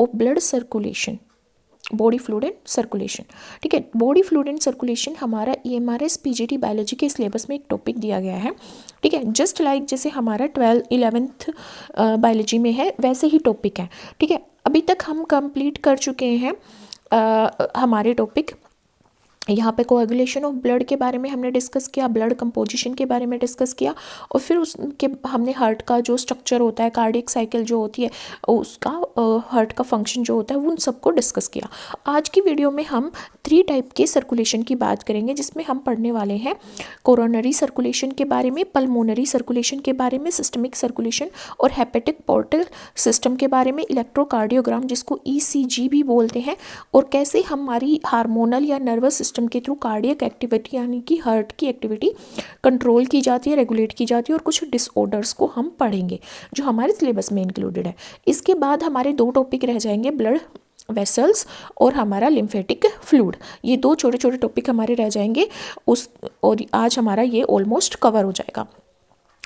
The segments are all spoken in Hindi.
Of blood circulation, body fluid and circulation. ठीक है, बॉडी फ्लूइड एंड सर्कुलेशन हमारा EMRS PGT बायोलॉजी के सिलेबस में एक टॉपिक दिया गया है। ठीक है, जस्ट लाइक जैसे हमारा 11th बायोलॉजी में है वैसे ही टॉपिक है। ठीक है, अभी तक हम कंप्लीट कर चुके हैं हमारे टॉपिक। यहाँ पे कोएगुलेशन ऑफ ब्लड के बारे में हमने डिस्कस किया, ब्लड कंपोजिशन के बारे में डिस्कस किया, और फिर उसके हमने हार्ट का जो स्ट्रक्चर होता है, कार्डियक साइकिल जो होती है उसका, हार्ट का फंक्शन जो होता है, उन सबको डिस्कस किया। आज की वीडियो में हम 3 टाइप के सर्कुलेशन की बात करेंगे, जिसमें हम पढ़ने वाले हैं कोरोनरी सर्कुलेशन के बारे में, पल्मोनरी सर्कुलेशन के बारे में, सिस्टमिक सर्कुलेशन और हेपेटिक पोर्टल सिस्टम के बारे में, इलेक्ट्रोकार्डियोग्राम जिसको ECG भी बोलते हैं, और कैसे हमारी हार्मोनल या नर्वस सिस्टम के थ्रू कार्डियक एक्टिविटी यानी कि हार्ट की एक्टिविटी कंट्रोल की जाती है, रेगुलेट की जाती है, और कुछ डिसऑर्डर्स को हम पढ़ेंगे जो हमारे सिलेबस में इंक्लूडेड है। इसके बाद हमारे 2 टॉपिक रह जाएंगे, ब्लड वेसल्स और हमारा लिम्फेटिक फ्लूइड। ये 2 छोटे छोटे टॉपिक हमारे रह जाएंगे और आज हमारा ये ऑलमोस्ट कवर हो जाएगा।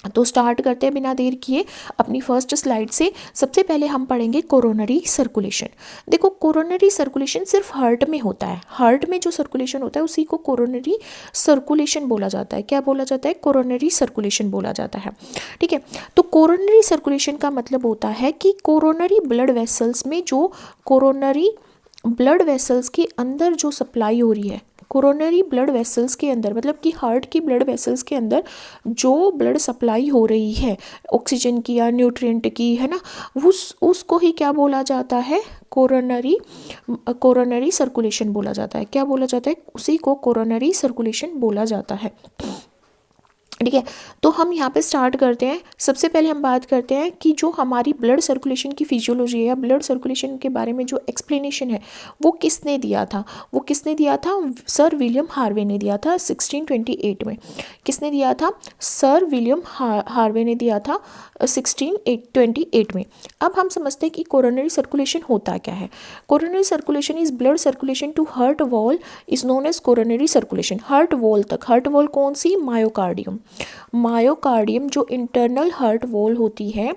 तो स्टार्ट करते हैं बिना देर किए अपनी फर्स्ट स्लाइड से। सबसे पहले हम पढ़ेंगे कोरोनरी सर्कुलेशन। देखो, कोरोनरी सर्कुलेशन सिर्फ हार्ट में होता है, हार्ट में जो सर्कुलेशन होता है उसी को कोरोनरी सर्कुलेशन बोला जाता है। क्या बोला जाता है? कोरोनरी सर्कुलेशन बोला जाता है। ठीक है, तो कोरोनरी सर्कुलेशन का मतलब होता है कि कोरोनरी ब्लड वेसल्स में जो कोरोनरी ब्लड वेसल्स के अंदर जो सप्लाई हो रही है, कोरोनरी ब्लड वेसल्स के अंदर मतलब कि हार्ट की ब्लड वेसल्स के अंदर जो ब्लड सप्लाई हो रही है ऑक्सीजन की या न्यूट्रिएंट की, है ना, उसको ही क्या बोला जाता है? कोरोनरी सर्कुलेशन बोला जाता है। क्या बोला जाता है? उसी को कोरोनरी सर्कुलेशन बोला जाता है। ठीक है, तो हम यहाँ पे स्टार्ट करते हैं। सबसे पहले हम बात करते हैं कि जो हमारी ब्लड सर्कुलेशन की फिजियोलॉजी है या ब्लड सर्कुलेशन के बारे में जो एक्सप्लेनेशन है वो किसने दिया था? वो किसने दिया था? सर विलियम हार्वे ने दिया था 1628 में। किसने दिया था? सर विलियम हार्वे ने दिया था 1628 में। अब हम समझते हैं कि कोरोनरी सर्कुलेशन होता क्या है। Coronary circulation is blood circulation to heart wall is known as coronary circulation. Heart wall तक, हार्ट वॉल कौन सी? मायोकार्डियम। मायोकार्डियम जो इंटरनल हार्ट वॉल होती है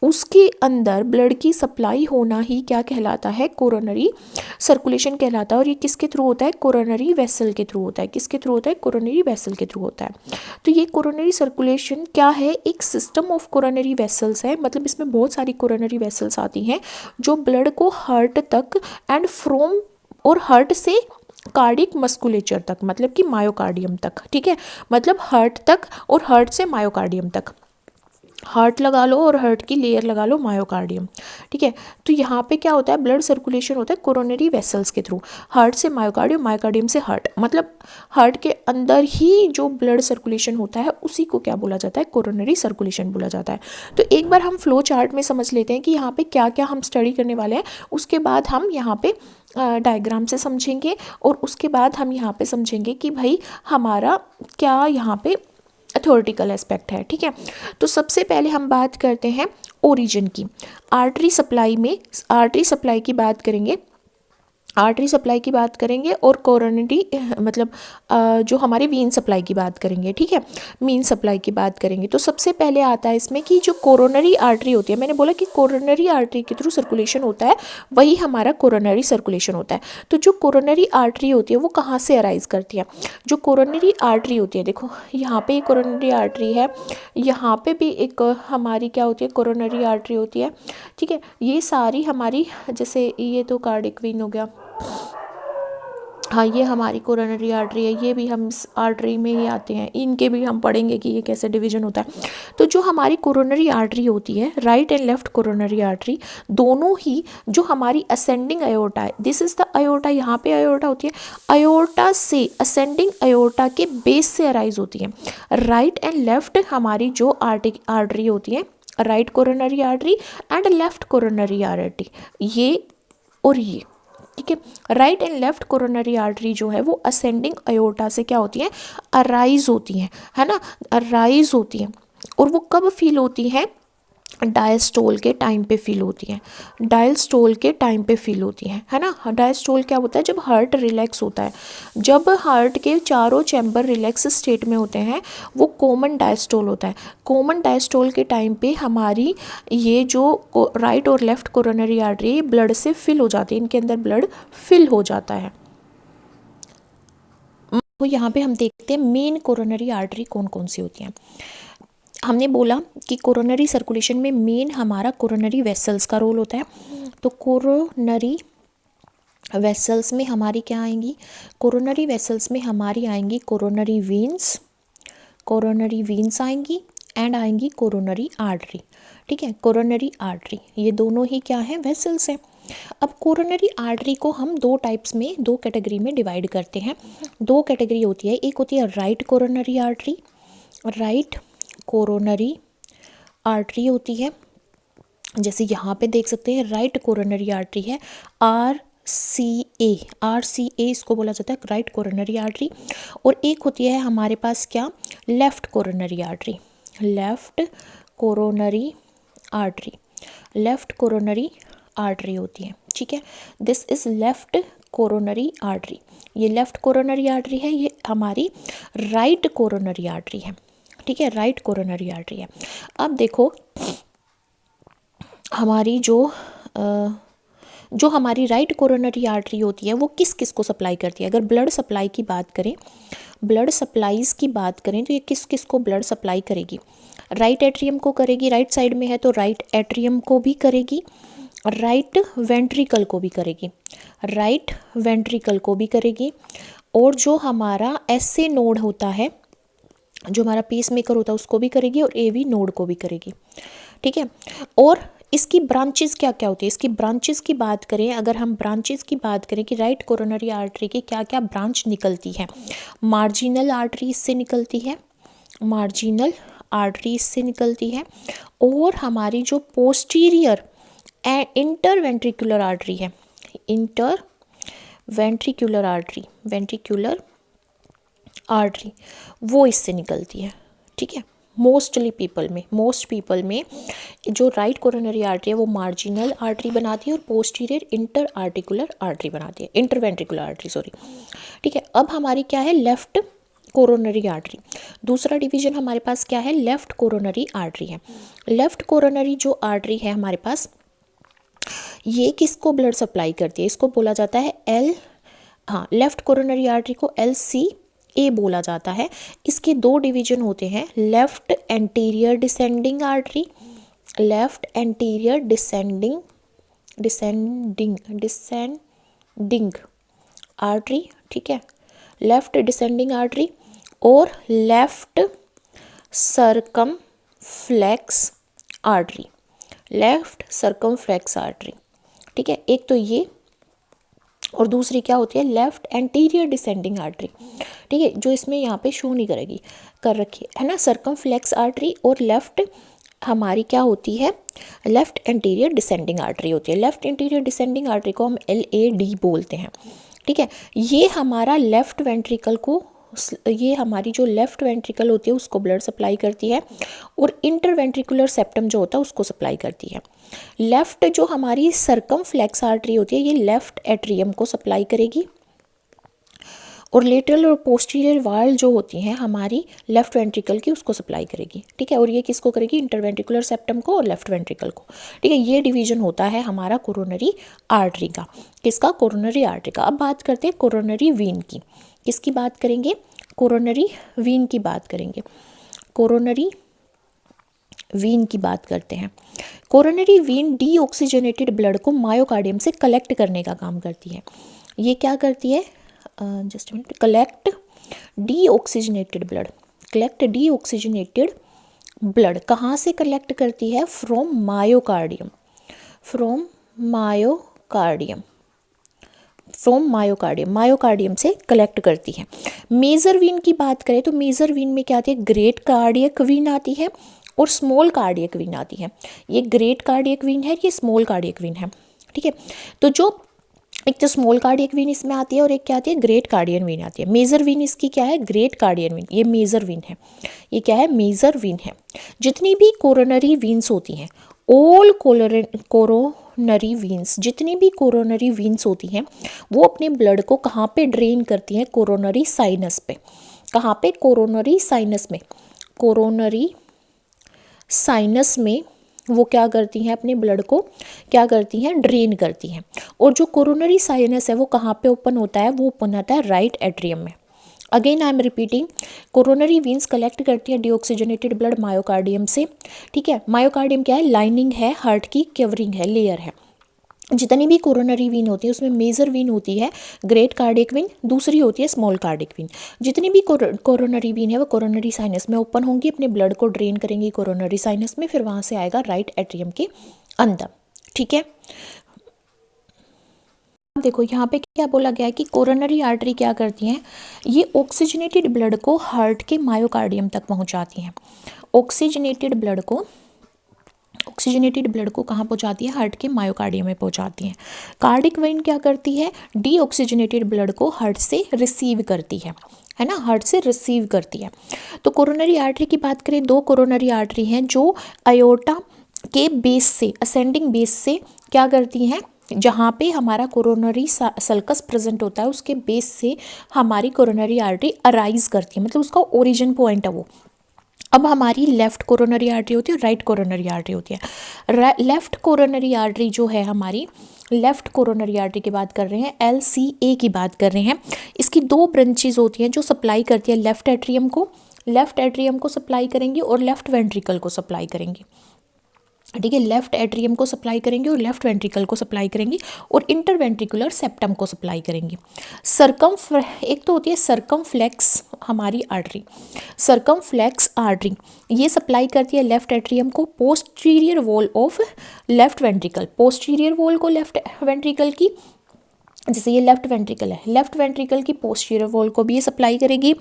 उसके अंदर ब्लड की सप्लाई होना ही क्या कहलाता है? कोरोनरी सर्कुलेशन कहलाता है। और ये किसके थ्रू होता है? कोरोनरी वेसल के थ्रू होता है। किसके थ्रू होता है? कोरोनरी वेसल के थ्रू होता है। तो ये कोरोनरी सर्कुलेशन क्या है? एक सिस्टम ऑफ कोरोनरी वेसल्स है, मतलब इसमें बहुत सारी कोरोनरी वेसल्स आती हैं जो ब्लड को हार्ट तक एंड फ्रॉम और हार्ट से कार्डिक मस्कुलेचर तक, मतलब कि मायोकार्डियम तक। ठीक है, मतलब हार्ट तक और हार्ट से मायोकार्डियम तक, हार्ट लगा लो और हार्ट की लेयर लगा लो मायोकार्डियम। ठीक है, तो यहाँ पे क्या होता है? ब्लड सर्कुलेशन होता है कोरोनरी वेसल्स के थ्रू, हार्ट से मायोकार्डियम, मायोकार्डियम से हार्ट, मतलब हार्ट के अंदर ही जो ब्लड सर्कुलेशन होता है उसी को क्या बोला जाता है? कोरोनरी सर्कुलेशन बोला जाता है। तो एक बार हम फ्लो चार्ट में समझ लेते हैं कि यहाँ पे क्या क्या हम स्टडी करने वाले हैं, उसके बाद हम यहाँ पे डायग्राम से समझेंगे, और उसके बाद हम यहाँ पे समझेंगे कि भाई हमारा क्या यहाँ पे थ्योरेटिकल एस्पेक्ट है। ठीक है, तो सबसे पहले हम बात करते हैं ओरिजिन की। आर्टरी सप्लाई में, आर्टरी सप्लाई की बात करेंगे, आर्टरी सप्लाई की बात करेंगे, और कोरोनरी मतलब जो हमारे वीन सप्लाई की बात करेंगे। ठीक है, मीन सप्लाई की बात करेंगे। तो सबसे पहले आता है इसमें कि जो कोरोनरी आर्टरी होती है, मैंने बोला कि कोरोनरी आर्टरी के थ्रू सर्कुलेशन होता है, वही हमारा कोरोनरी सर्कुलेशन होता है। तो जो कोरोनरी आर्टरी होती है वो कहाँ से अराइज करती है? जो कोरोनरी आर्टरी होती है, देखो यहाँ पे एक कोरोनरी आर्टरी है, यहाँ पे भी एक हमारी क्या होती है? कोरोनरी आर्टरी होती है। ठीक है, ये सारी हमारी, जैसे ये तो कार्डिक वीन हो गया, हाँ ये हमारी कोरोनरी आर्टरी है, ये भी हम इस आर्टरी में ही आते हैं, इनके भी हम पढ़ेंगे कि ये कैसे डिवीजन होता है। तो जो हमारी कोरोनरी आर्टरी होती है, right and left coronary artery दोनों ही, जो हमारी असेंडिंग अयोर्टा है, दिस इज द अयोर्टा, यहाँ पे अयोर्टा होती है, अयोर्टा से असेंडिंग अयोर्टा के बेस से अराइज होती है। राइट एंड लेफ्ट हमारी जो आर्टरी होती है, right coronary artery and left coronary artery, ये और ये। ठीक है, right and left coronary artery जो है वो असेंडिंग अयोर्टा से क्या होती है? अराइज होती हैं, है ना, अराइज होती हैं। और वो कब फील होती हैं? डायस्टोल के टाइम पे फील होती हैं, डायस्टोल के टाइम पे फील होती हैं, है ना। डायस्टोल क्या होता है, जब हार्ट रिलैक्स होता है, जब हार्ट के चारों चैम्बर रिलैक्स स्टेट में होते हैं, वो कॉमन डायस्टोल होता है। कॉमन डायस्टोल के टाइम पे हमारी ये जो राइट और लेफ्ट कोरोनरी आर्टरी ब्लड से फिल हो जाती है, इनके अंदर ब्लड फिल हो जाता है। तो यहाँ पे हम देखते हैं मेन कोरोनरी आर्टरी कौन कौन सी होती हैं। हमने बोला कि कोरोनरी सर्कुलेशन में मेन हमारा कोरोनरी वेसल्स का रोल होता है। तो कोरोनरी वेसल्स में हमारी क्या आएंगी, कोरोनरी वेसल्स में हमारी आएंगी कोरोनरी वीन्स आएंगी एंड आएंगी कोरोनरी आर्टरी। ठीक है, कोरोनरी आर्टरी ये दोनों ही क्या है, वेसल्स हैं। अब कोरोनरी आर्टरी को हम दो टाइप्स में, दो कैटेगरी में डिवाइड करते हैं। दो कैटेगरी होती है, एक होती है right coronary artery, right coronary artery होती है, जैसे यहाँ पे देख सकते हैं राइट कोरोनरी आर्टरी है RCA इसको बोला जाता है राइट कोरोनरी आर्टरी। और एक होती है हमारे पास क्या, left coronary artery, left coronary artery होती है। ठीक है, this is left coronary artery, ये लेफ्ट कोरोनरी आर्टरी है, ये हमारी राइट कोरोनरी आर्टरी है। ठीक है, राइट कोरोनरी आर्टरी है। अब देखो हमारी जो हमारी राइट कोरोनरी आर्टरी होती है वो किस किस को सप्लाई करती है। अगर ब्लड सप्लाई की बात करें, ब्लड सप्लाईज की बात करें तो ये किस किस को ब्लड सप्लाई करेगी, राइट एट्रियम को करेगी, राइट साइड में है तो राइट एट्रियम को भी करेगी, राइट वेंट्रिकल को भी करेगी, राइट वेंट्रिकल को भी करेगी, और जो हमारा SA नोड होता है, जो हमारा पेसमेकर होता है उसको भी करेगी, और AV नोड को भी करेगी। ठीक है, और इसकी ब्रांचेस क्या क्या होती है, इसकी ब्रांचेस की बात करें, अगर हम ब्रांचेस की बात करें कि राइट कोरोनरी आर्टरी की क्या क्या ब्रांच निकलती है, मार्जिनल आर्टरी इससे निकलती है, मार्जिनल आर्टरी इससे निकलती है, और हमारी जो पोस्टीरियर इंटरवेंट्रिकुलर आर्टरी है, इंटरवेंट्रिकुलर आर्टरी वो इससे निकलती है। ठीक है, मोस्ट पीपल में जो राइट कोरोनरी आर्टरी है वो मार्जिनल आर्टरी बनाती है और पोस्टीरियर इंटरवेंट्रिकुलर आर्टरी सॉरी। ठीक है, अब हमारी क्या है, लेफ्ट कोरोनरी आर्टरी। दूसरा डिवीजन हमारे पास क्या है, लेफ्ट कोरोनरी आर्टरी है। लेफ्ट कोरोनरी जो आर्टरी है हमारे पास, ये किसको ब्लड सप्लाई करती है, इसको बोला जाता है लेफ्ट कोरोनरी आर्टरी को LCA बोला जाता है। इसके दो डिवीजन होते हैं, left anterior descending artery, left anterior descending artery. ठीक है, लेफ्ट डिसेंडिंग आर्टरी और लेफ्ट सर्कमफ्लेक्स आर्टरी, ठीक है, एक तो ये, और दूसरी क्या होती है, लेफ्ट एंटीरियर डिसेंडिंग आर्टरी। ठीक है, जो इसमें यहाँ पे शो नहीं कर रखी है ना, सर्कमफ्लेक्स आर्टरी, और लेफ्ट हमारी क्या होती है, लेफ्ट एंटीरियर डिसेंडिंग आर्टरी होती है। लेफ्ट एंटीरियर डिसेंडिंग आर्टरी को हम LAD बोलते हैं। ठीक है, ये हमारा लेफ्ट वेंट्रिकल को, ये हमारी जो लेफ्ट वेंट्रिकल होती है उसको ब्लड सप्लाई करती है, और इंटरवेंट्रिकुलर सेप्टम जो होता है उसको सप्लाई करती है। लेफ्ट जो हमारी सर्कमफ्लेक्स आर्टरी होती है ये लेफ्ट एट्रियम को सप्लाई करेगी, और लेटरल और पोस्टीरियर वाल जो होती हैं हमारी लेफ्ट वेंट्रिकल की उसको सप्लाई करेगी। ठीक है, और ये किसको करेगी, इंटरवेंट्रिकुलर सेप्टम को और लेफ्ट वेंट्रिकल को। ठीक है, ये डिवीजन होता है हमारा कोरोनरी आर्टरी का, किसका, कोरोनरी आर्टरी का। अब बात करते हैं कोरोनरी वीन की, किसकी बात करेंगे, कोरोनरी वीन की बात करेंगे, कोरोनरी वीन की बात करते हैं। कोरोनरी वीन डीऑक्सीजनेटेड ब्लड को मायोकार्डियम से कलेक्ट करने का काम करती है। ये क्या करती है, just minute, collect deoxygenated blood कहाँ से कलेक्ट करती है, फ्रॉम मायोकार्डियम से कलेक्ट करती है। मेजर वीन की बात करें तो मेजर वीन में क्या आती है, ग्रेट कार्डियक वीन आती है और स्मॉल कार्डियक वीन आती है। ये ग्रेट कार्डियक वीन है, ये स्मॉल कार्डियक वीन है। ठीक है, तो जो एक तो स्मॉल कार्डियक वेन इसमें आती है और एक क्या आती है, ग्रेट कार्डियन वेन आती है। मेजर वेन इसकी क्या है, ग्रेट कार्डियन वेन, ये मेजर वेन है, ये क्या है, मेजर वेन है। जितनी भी कोरोनरी वेन्स होती हैं, ऑल कोरोनरी वेन्स, जितनी भी कोरोनरी वेन्स होती हैं वो अपने ब्लड को कहाँ पे ड्रेन करती हैं, कोरोनरी साइनस पे। कहाँ पे, कोरोनरी साइनस में, कोरोनरी साइनस में वो क्या करती हैं, अपने ब्लड को क्या करती हैं, ड्रेन करती हैं। और जो कोरोनरी साइनस है वो कहाँ पे ओपन होता है, वो ओपन होता है राइट एट्रियम में। Again I am repeating, coronary veins collect करती है डीऑक्सीजनेटेड ब्लड मायोकार्डियम से। ठीक है, मायोकार्डियम क्या है, लाइनिंग है, हार्ट की कवरिंग है, लेयर है। जितनी भी कोरोनरी वेन होती है उसमें मेजर वेन होती है ग्रेट कार्डियक वेन, दूसरी होती है स्मॉल कार्डियक वेन। जितनी भी कोरोनरी वेन है वो कोरोनरी साइनस में ओपन होंगी, अपने ब्लड को ड्रेन करेंगी कोरोनरी साइनस में, फिर वहाँ से आएगा राइट एट्रियम के अंदर। ठीक है, देखो यहाँ पे क्या बोला गया है कि कोरोनरी आर्टरी क्या करती हैं, ये ऑक्सीजनेटेड ब्लड को हार्ट के मायोकार्डियम तक पहुँचाती हैं। ऑक्सीजनेटेड ब्लड को कहाँ पहुँचाती है, हार्ट के मायोकार्डियम में पहुँचाती हैं। कार्डिक वेन क्या करती है, डीऑक्सीजनेटेड ब्लड को हार्ट से रिसीव करती है ना, हार्ट से रिसीव करती है। तो कोरोनरी आर्टरी की बात करें, दो कोरोनरी आर्टरी हैं जो अयोर्टा के बेस से, असेंडिंग बेस से क्या करती हैं, जहाँ पे हमारा कोरोनरी सल्कस प्रेजेंट होता है उसके बेस से हमारी कोरोनरी आर्टरी अराइज करती है, मतलब उसका ओरिजिन पॉइंट है वो। अब हमारी लेफ्ट कोरोनरी आर्टरी होती है और राइट कोरोनरी आर्टरी होती है। लेफ्ट कोरोनरी आर्टरी जो है हमारी, लेफ्ट कोरोनरी आर्टरी की बात कर रहे हैं, LCA की बात कर रहे हैं। इसकी दो ब्रांचेज होती हैं जो सप्लाई करती है लेफ्ट एट्रियम को सप्लाई करेंगी और लेफ्ट वेंट्रिकल को सप्लाई करेंगी। ठीक है, लेफ्ट एट्रियम को सप्लाई करेंगे और लेफ्ट वेंट्रिकल को सप्लाई करेंगी और इंटरवेंट्रिकुलर सेप्टम को सप्लाई करेंगी। एक तो होती है सर्कमफ्लेक्स हमारी आर्टरी, सर्कमफ्लेक्स आर्टरी, ये सप्लाई करती है लेफ्ट एट्रियम को posterior wall of left ventricle, posterior wall को लेफ्ट वेंट्रिकल की, जैसे ये लेफ्ट वेंट्रिकल है, लेफ्ट वेंट्रिकल की पोस्टीरियर वॉल को भी ये सप्लाई करेगी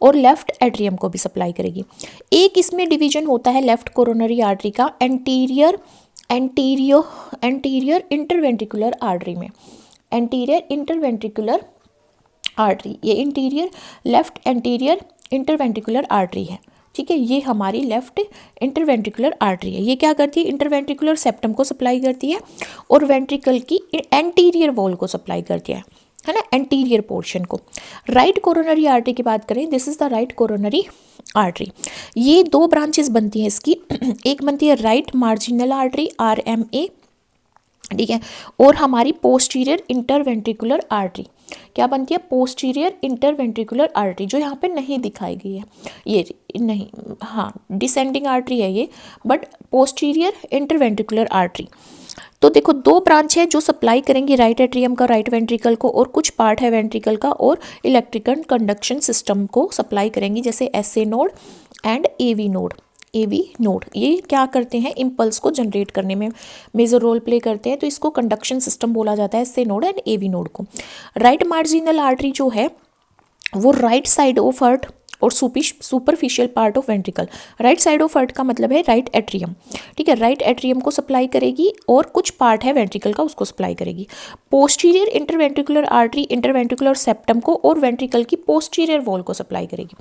और लेफ्ट एट्रियम को भी सप्लाई करेगी। एक इसमें डिवीजन होता है लेफ्ट कोरोनरी आर्टरी का एंटीरियर इंटरवेंट्रिकुलर आर्टरी में, एंटीरियर इंटरवेंट्रिकुलर आर्टरी, ये interior left anterior interventricular artery है। ठीक है, ये हमारी लेफ्ट इंटरवेंट्रिकुलर आर्टरी है। ये क्या करती है, इंटरवेंट्रिकुलर सेप्टम को सप्लाई करती है और वेंट्रिकल की एंटीरियर वॉल को सप्लाई करती है ना, एंटीरियर पोर्शन को। राइट कोरोनरी आर्टरी की बात करें, this is the right coronary artery. ये दो ब्रांचेस बनती हैं इसकी, एक बनती है राइट मार्जिनल आर्टरी RMA, ठीक है, और हमारी पोस्टीरियर इंटरवेंट्रिकुलर आर्टरी क्या बनती है, पोस्टीरियर इंटरवेंट्रिकुलर आर्टरी, जो यहाँ पे नहीं दिखाई गई है, ये नहीं, हाँ डिसेंडिंग आर्टरी है ये, बट पोस्टीरियर इंटरवेंट्रिकुलर आर्टरी। तो देखो दो ब्रांच है जो सप्लाई करेंगी राइट एट्रियम का, राइट वेंट्रिकल को, और कुछ पार्ट है वेंट्रिकल का और इलेक्ट्रिकल कंडक्शन सिस्टम को सप्लाई करेंगी, जैसे SA node and AV node. ये क्या करते हैं, इम्पल्स को जनरेट करने में मेजर रोल प्ले करते हैं, तो इसको कंडक्शन सिस्टम बोला जाता है, SA node and AV node को। राइट मार्जिनल आर्टरी जो है वो राइट साइड ऑफ हार्ट और superficial part of ventricle, right side of heart का मतलब है राइट एट्रियम। ठीक है, राइट एट्रियम को सप्लाई करेगी और कुछ पार्ट है वेंट्रिकल का उसको सप्लाई करेगी। Posterior interventricular artery interventricular septum को और वेंट्रिकल की पोस्टीरियर वॉल को सप्लाई करेगी।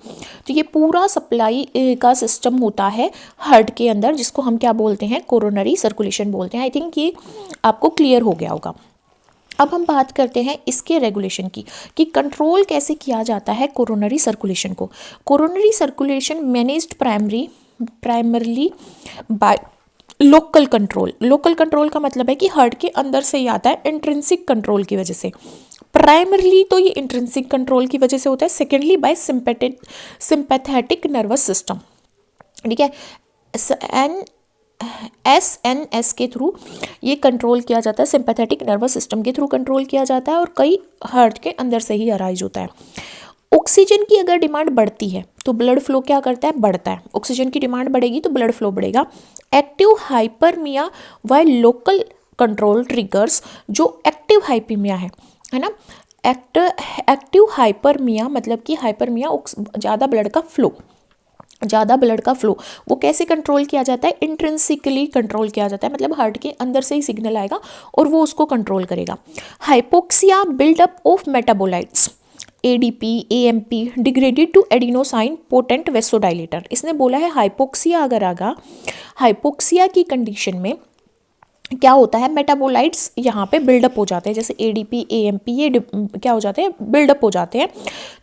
तो ये पूरा सप्लाई का सिस्टम होता है हार्ट के अंदर, जिसको हम क्या बोलते हैं, कोरोनरी सर्कुलेशन बोलते हैं। आई थिंक ये आपको क्लियर हो गया होगा। अब हम बात करते हैं इसके रेगुलेशन की, कि कंट्रोल कैसे किया जाता है कोरोनरी सर्कुलेशन को। Coronary circulation managed primarily by local control. Local control का मतलब है कि हार्ट के अंदर से ही आता है, इंट्रिंसिक कंट्रोल की वजह से। प्राइमरली तो ये इंट्रिंसिक कंट्रोल की वजह से होता है, secondly by sympathetic nervous system. ठीक है, SNS के थ्रू ये कंट्रोल किया जाता है, सिंपैथेटिक नर्वस सिस्टम के थ्रू कंट्रोल किया जाता है, और कई हार्ट के अंदर से ही अराइज होता है। ऑक्सीजन की अगर डिमांड बढ़ती है तो ब्लड फ्लो क्या करता है, बढ़ता है। ऑक्सीजन की डिमांड बढ़ेगी तो ब्लड फ्लो बढ़ेगा। एक्टिव हाइपरमिया व लोकल कंट्रोल ट्रिगर्स, जो एक्टिव हाइपरमिया है ना, एक्टिव हाइपरमिया मतलब कि हाइपरमिया ज़्यादा ब्लड का फ्लो, ज़्यादा ब्लड का फ्लो, वो कैसे कंट्रोल किया जाता है? इंट्रिंसिकली कंट्रोल किया जाता है, मतलब हार्ट के अंदर से ही सिग्नल आएगा और वो उसको कंट्रोल करेगा। Hypoxia buildup of metabolites ADP AMP degraded to adenosine potent vasodilator. इसने बोला है हाइपोक्सिया अगर आगा, हाइपोक्सिया की कंडीशन में क्या होता है, मेटाबोलाइट्स यहाँ पे बिल्डअप हो जाते हैं, जैसे एडीपी एएमपी ये क्या हो जाते हैं, बिल्डअप हो जाते हैं,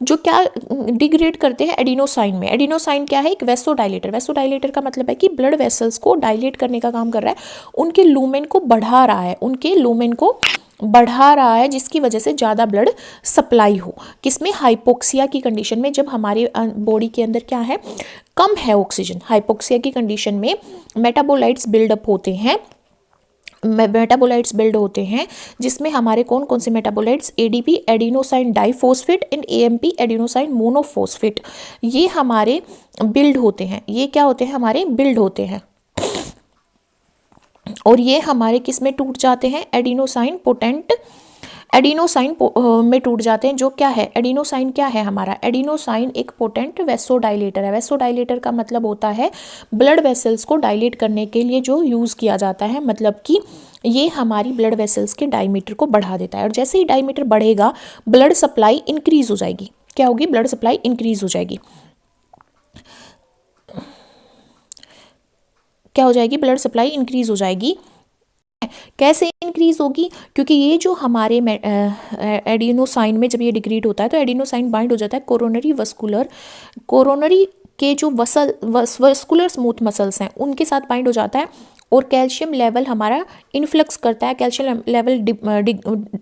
जो क्या डिग्रेड करते हैं एडिनोसाइन में। एडिनोसाइन क्या है? एक वेसोडाइलेटर। वेसोडाइलेटर का मतलब है कि ब्लड वेसल्स को डायलेट करने का काम कर रहा है, उनके लूमेन को बढ़ा रहा है, उनके लूमेन को बढ़ा रहा है, जिसकी वजह से ज़्यादा ब्लड सप्लाई हो। किसमें? हाइपोक्सिया की कंडीशन में, जब हमारे बॉडी के अंदर क्या है, कम है ऑक्सीजन। हाइपोक्सिया की कंडीशन में मेटाबोलाइट्स बिल्डअप होते हैं, मेटाबोलाइट्स बिल्ड होते हैं, जिसमें हमारे कौन कौन से metabolites? ADP adenosine diphosphate and AMP adenosine monophosphate, ये हमारे बिल्ड होते हैं। ये क्या होते हैं? हमारे बिल्ड होते हैं, और ये हमारे किस में टूट जाते हैं? एडिनोसाइन पोटेंट, एडिनोसाइन में टूट जाते हैं। जो क्या है एडिनोसाइन? क्या है हमारा एडिनोसाइन? एक पोटेंट वेसोडाइलेटर है। वेसोडाइलेटर का मतलब होता है ब्लड वेसल्स को डायलेट करने के लिए जो यूज़ किया जाता है, मतलब कि ये हमारी ब्लड वेसल्स के डायमीटर को बढ़ा देता है, और जैसे ही डायमीटर बढ़ेगा ब्लड सप्लाई इंक्रीज हो जाएगी। क्या होगी? ब्लड सप्लाई इंक्रीज हो जाएगी। क्या हो जाएगी? ब्लड सप्लाई इंक्रीज हो जाएगी। कैसे इंक्रीज होगी? क्योंकि ये जो हमारे एडिनोसाइन में जब ये डिक्रीट होता है तो एडिनोसाइन बाइंड हो जाता है कोरोनरी वस्कुलर, कोरोनरी के जो वस्कुलर स्मूथ मसल्स हैं उनके साथ बाइंड हो जाता है, और कैल्शियम लेवल हमारा इन्फ्लक्स करता है, कैल्शियम लेवल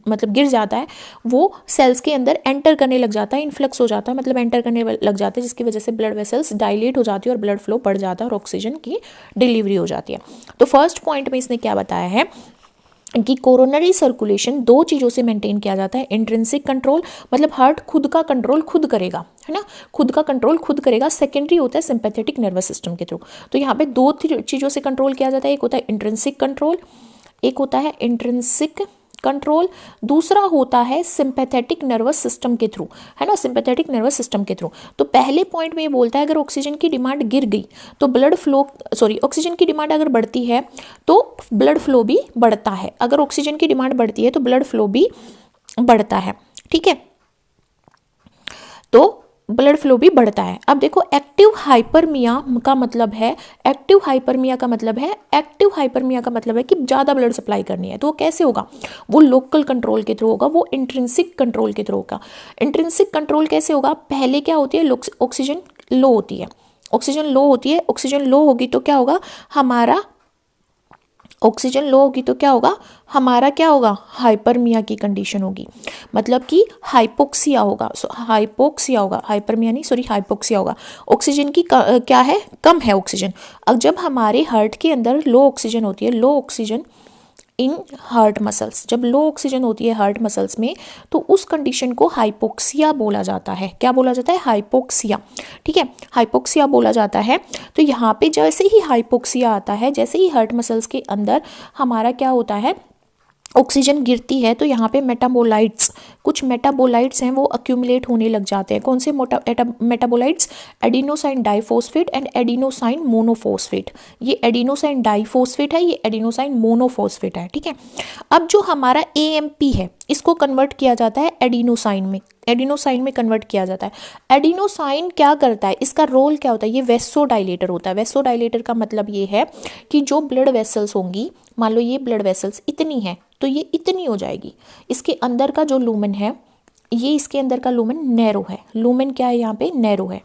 मतलब गिर जाता है, वो सेल्स के अंदर एंटर करने लग जाता है, इन्फ्लक्स हो जाता है, मतलब एंटर करने लग जाता है, जिसकी वजह से ब्लड वेसल्स डायलेट हो जाती है और ब्लड फ्लो बढ़ जाता है और ऑक्सीजन की डिलीवरी हो जाती है। तो फर्स्ट पॉइंट में इसने क्या बताया है कि कोरोनरी सर्कुलेशन दो चीज़ों से मेंटेन किया जाता है। इंट्रिंसिक कंट्रोल, मतलब हार्ट खुद का कंट्रोल खुद करेगा, है ना, खुद का कंट्रोल खुद करेगा। सेकेंडरी होता है सिंपैथेटिक नर्वस सिस्टम के थ्रू। तो यहाँ पे दो चीज़ों से कंट्रोल किया जाता है, एक होता है इंट्रिंसिक कंट्रोल, एक होता है इंट्रिंसिक कंट्रोल, दूसरा होता है सिंपैथेटिक नर्वस सिस्टम के थ्रू, है ना, सिंपैथेटिक नर्वस सिस्टम के थ्रू। तो पहले पॉइंट में ये बोलता है अगर ऑक्सीजन की डिमांड गिर गई तो ब्लड फ्लो, सॉरी, ऑक्सीजन की डिमांड अगर बढ़ती है तो ब्लड फ्लो भी बढ़ता है, अगर ऑक्सीजन की डिमांड बढ़ती है तो ब्लड फ्लो भी बढ़ता है, ठीक है, तो ब्लड फ्लो भी बढ़ता है। अब देखो एक्टिव हाइपरमिया का मतलब है, एक्टिव हाइपरमिया का मतलब है, एक्टिव हाइपरमिया का मतलब है कि ज़्यादा ब्लड सप्लाई करनी है, तो वो कैसे होगा? वो लोकल कंट्रोल के थ्रू होगा, वो इंट्रिंसिक कंट्रोल के थ्रू होगा। इंट्रिंसिक कंट्रोल कैसे होगा? पहले क्या होती है? ऑक्सीजन लो होती है, ऑक्सीजन लो होती है, ऑक्सीजन लो होगी तो क्या होगा? हमारा ऑक्सीजन लो होगी तो क्या होगा? हमारा क्या होगा? हाइपरमिया की कंडीशन होगी, मतलब कि हाइपोक्सिया होगा, हाइपोक्सिया होगा, हाइपरमिया नहीं, सॉरी, हाइपोक्सिया होगा। ऑक्सीजन की क्या है? कम है ऑक्सीजन। अब जब हमारे हार्ट के अंदर लो ऑक्सीजन होती है, लो ऑक्सीजन इन हार्ट मसल्स, जब लो ऑक्सीजन होती है हार्ट मसल्स में, तो उस कंडीशन को हाइपोक्सिया बोला जाता है। क्या बोला जाता है? हाइपोक्सिया, ठीक है, हाइपोक्सिया बोला जाता है। तो यहाँ पे जैसे ही हाइपोक्सिया आता है, जैसे ही हार्ट मसल्स के अंदर हमारा क्या होता है? ऑक्सीजन गिरती है, तो यहाँ पे मेटाबोलाइट्स, कुछ मेटाबोलाइट्स हैं वो अक्यूमुलेट होने लग जाते हैं। कौन से metabolites? Adenosine diphosphate and adenosine monophosphate. ये एडिनोसाइन डाइफॉस्फेट है, ये एडिनोसाइन मोनोफॉस्फेट है, ठीक है। अब जो हमारा एएमपी है इसको कन्वर्ट किया जाता है एडिनोसाइन में, एडिनोसाइन में कन्वर्ट किया जाता है। एडिनोसाइन क्या करता है? इसका रोल क्या होता है? ये वेसोडाइलेटर होता है। वेसोडाइलेटर का मतलब ये है कि जो ब्लड वेसल्स होंगी, मान लो ये ब्लड वेसल्स इतनी है तो ये इतनी हो जाएगी, इसके अंदर का जो लूमेन है, ये इसके अंदर का लूमेन नैरो है, लूमेन क्या है यहाँ पे? नैरो है,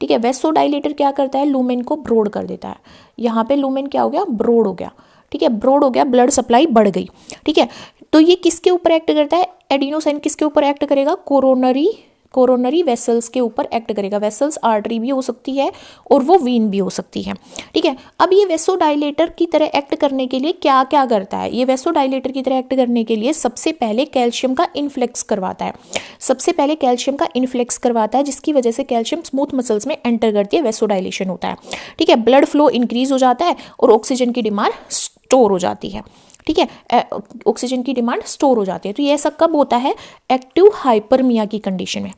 ठीक है। वेसोडाइलेटर क्या करता है? लूमेन को ब्रॉड कर देता है। यहाँ पे लूमेन क्या हो गया? ब्रॉड हो गया, ठीक है, ब्रॉड हो गया, ब्लड सप्लाई बढ़ गई, ठीक है। तो ये किसके ऊपर एक्ट करता है? एडिनोसाइन किसके ऊपर एक्ट करेगा? कोरोनरी वेसल्स के ऊपर एक्ट करेगा। वेसल्स आर्टरी भी हो सकती है और वो वीन भी हो सकती है, ठीक है। अब ये वेसोडाइलेटर की तरह एक्ट करने के लिए क्या क्या करता है? ये वेसोडाइलेटर की तरह एक्ट करने के लिए सबसे पहले कैल्शियम का इन्फ्लेक्स करवाता है, सबसे पहले कैल्शियम का इन्फ्लेक्स करवाता है, जिसकी वजह से कैल्शियम स्मूथ मसल्स में एंटर करती है, वेसोडाइलेशन होता है, ठीक है। ब्लड फ्लो इंक्रीज हो जाता है और ऑक्सीजन की डिमांड स्टोर हो जाती है, ठीक है, ऑक्सीजन की डिमांड स्टोर हो जाती है। तो ये सब कब होता है? एक्टिव हाइपरमिया की कंडीशन में।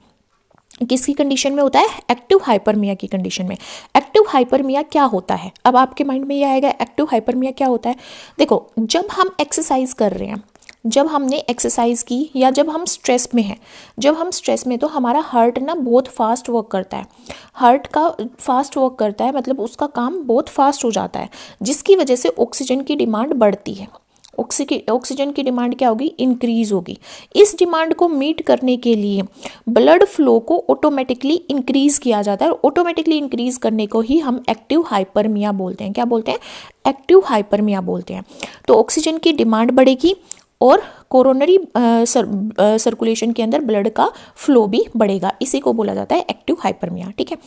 किसकी कंडीशन में होता है? एक्टिव हाइपरमिया की कंडीशन में। एक्टिव हाइपरमिया क्या होता है? अब आपके माइंड में ये आएगा एक्टिव हाइपरमिया क्या होता है। देखो, जब हम एक्सरसाइज कर रहे हैं, जब हमने एक्सरसाइज की या जब हम स्ट्रेस में हैं, जब हम स्ट्रेस में तो हमारा हार्ट ना बहुत फास्ट वर्क करता है। हार्ट का फास्ट वर्क करता है मतलब उसका काम बहुत फास्ट हो जाता है, जिसकी वजह से ऑक्सीजन की डिमांड बढ़ती है। ऑक्सीजन की डिमांड क्या होगी? इंक्रीज होगी। इस डिमांड को मीट करने के लिए ब्लड फ्लो को ऑटोमेटिकली इंक्रीज किया जाता है, और ऑटोमेटिकली इंक्रीज करने को ही हम एक्टिव हाइपरमिया बोलते हैं। क्या बोलते हैं? एक्टिव हाइपरमिया बोलते हैं। तो ऑक्सीजन की डिमांड बढ़ेगी और कोरोनरी सर्कुलेशन के अंदर ब्लड का फ्लो भी बढ़ेगा, इसी को बोला जाता है एक्टिव हाइपरमिया। ठीक है,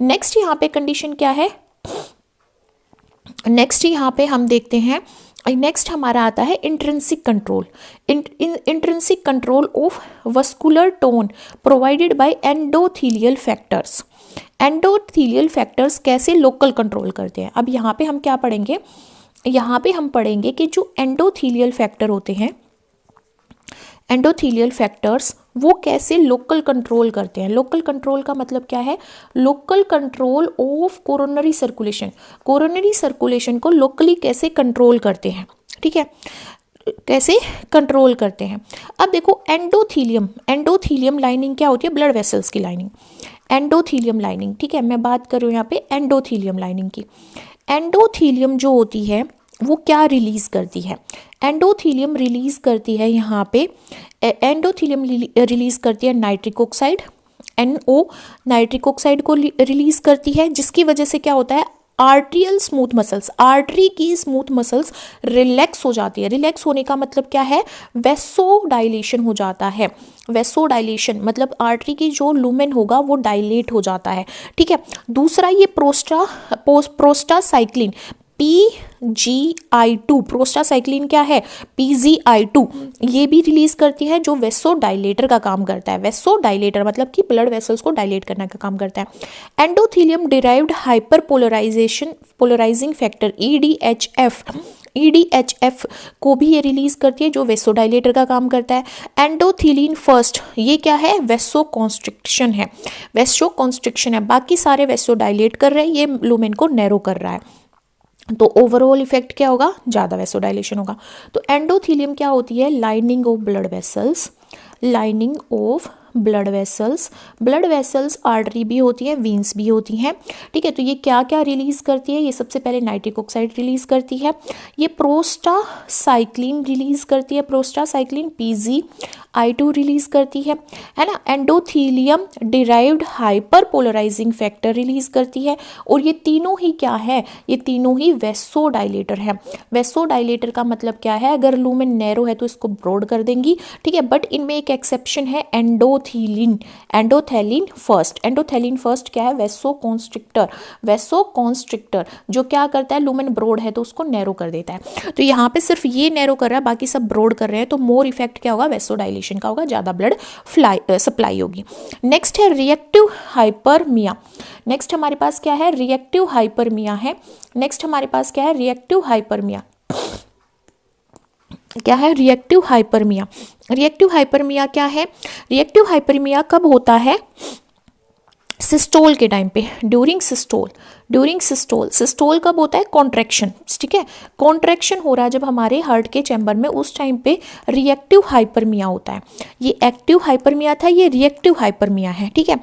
नेक्स्ट यहाँ पे कंडीशन क्या है? नेक्स्ट यहाँ पे हम देखते हैं, नेक्स्ट हमारा आता है intrinsic control. Intrinsic control of vascular tone provided by endothelial factors. Endothelial factors कैसे लोकल कंट्रोल करते हैं? अब यहाँ पे हम क्या पढ़ेंगे? यहाँ पे हम पढ़ेंगे कि जो एंडोथीलियल फैक्टर होते हैं, एंडोथीलियल फैक्टर्स वो कैसे लोकल कंट्रोल करते हैं। लोकल कंट्रोल का मतलब क्या है? Local control of coronary circulation. Coronary circulation को लोकली कैसे कंट्रोल करते हैं, ठीक है, कैसे कंट्रोल करते हैं। अब देखो, एंडोथीलियम लाइनिंग क्या होती है? ब्लड वेसल्स की लाइनिंग, एंडोथीलियम लाइनिंग। ठीक है, मैं बात कर रही हूँ यहाँ पे एंडोथीलियम लाइनिंग की। एंडोथीलियम जो होती है वो क्या रिलीज करती है? एंडोथीलियम रिलीज करती है यहाँ पे, एंडोथीलियम रिलीज करती है nitric oxide, NO nitric oxide को रिलीज करती है, जिसकी वजह से क्या होता है? आर्ट्रियल स्मूथ मसल्स, आर्टरी की स्मूथ मसल्स रिलैक्स हो जाती है। रिलैक्स होने का मतलब क्या है? वेसो डायलेशन हो जाता है। वेसो डायलेशन मतलब आर्टरी की जो लूमेन होगा वो डायलेट हो जाता है। ठीक है, दूसरा ये प्रोस्टासाइक्लिन PGI2, प्रोस्टासाइक्लिन क्या है? PGI2, ये भी रिलीज करती है, जो वेसो डायलेटर का काम करता है। वेसो डायलेटर मतलब कि ब्लड वेसल्स को डायलेट करने का काम करता है। Endothelium derived hyperpolarising factor EDHF को भी ये रिलीज करती है, जो वेसो डायलेटर का काम करता है। एंडोथीलिन फर्स्ट, ये क्या है? वेसो कॉन्स्ट्रिक्शन है, वेसो कॉन्स्ट्रिक्शन है। बाकी सारे वेसो डायलेट कर रहे हैं, ये लुमेन को नैरो कर रहा है, तो ओवरऑल इफेक्ट क्या होगा? ज़्यादा वेसोडाइलेशन होगा। तो एंडोथीलियम क्या होती है? Lining of blood vessels, lining of blood vessels. Blood vessels artery भी होती है, वीन्स भी होती हैं। ठीक है, तो ये क्या क्या रिलीज करती है? ये सबसे पहले नाइट्रिक ऑक्साइड रिलीज करती है, ये प्रोस्टासाइक्लिन रिलीज करती है, प्रोस्टासाइक्लिन PGI2 रिलीज करती है ना। Endothelium derived hyperpolarising factor release करती है, और ये तीनों ही क्या है? ये तीनों ही वेसोडाइलेटर है। वेसोडाइलेटर का मतलब क्या है? अगर लूमेन नैरो है तो इसको ब्रॉड कर देंगी। ठीक है, बट इनमें एक एक्सेप्शन है, एंडोथेलिन फर्स्ट। एंडोथेलिन फर्स्ट क्या है? वेसो कॉन्स्ट्रिक्टर जो क्या करता है? लूमेन ब्रॉड है तो उसको नैरो कर देता है। तो यहाँ पे सिर्फ ये नैरो कर रहा है, बाकी सब ब्रॉड कर रहे हैं, तो मोर इफेक्ट क्या होगा? वेसोडाइलेशन का होगा, ज़्यादा ब्लड सप्लाई होगी। नेक्स्ट है रिएक्टिव हाइपरमिया। नेक्स्ट हमारे पास क्या है? रिएक्टिव हाइपरमिया है। नेक्स्ट हमारे पास क्या है? Reactive hyperaemia. क्या है? Reactive hyperaemia. रिएक्टिव हाइपरमिया क्या है? रिएक्टिव हाइपरमिया कब होता है? सिस्टोल के टाइम पे, ड्यूरिंग सिस्टोल। सिस्टोल कब होता है? कॉन्ट्रैक्शन। ठीक है, कॉन्ट्रैक्शन हो रहा है जब हमारे हार्ट के चैम्बर में, उस टाइम पे रिएक्टिव हाइपरमिया होता है। ये एक्टिव हाइपरमिया था, ये रिएक्टिव हाइपरमिया है। ठीक है,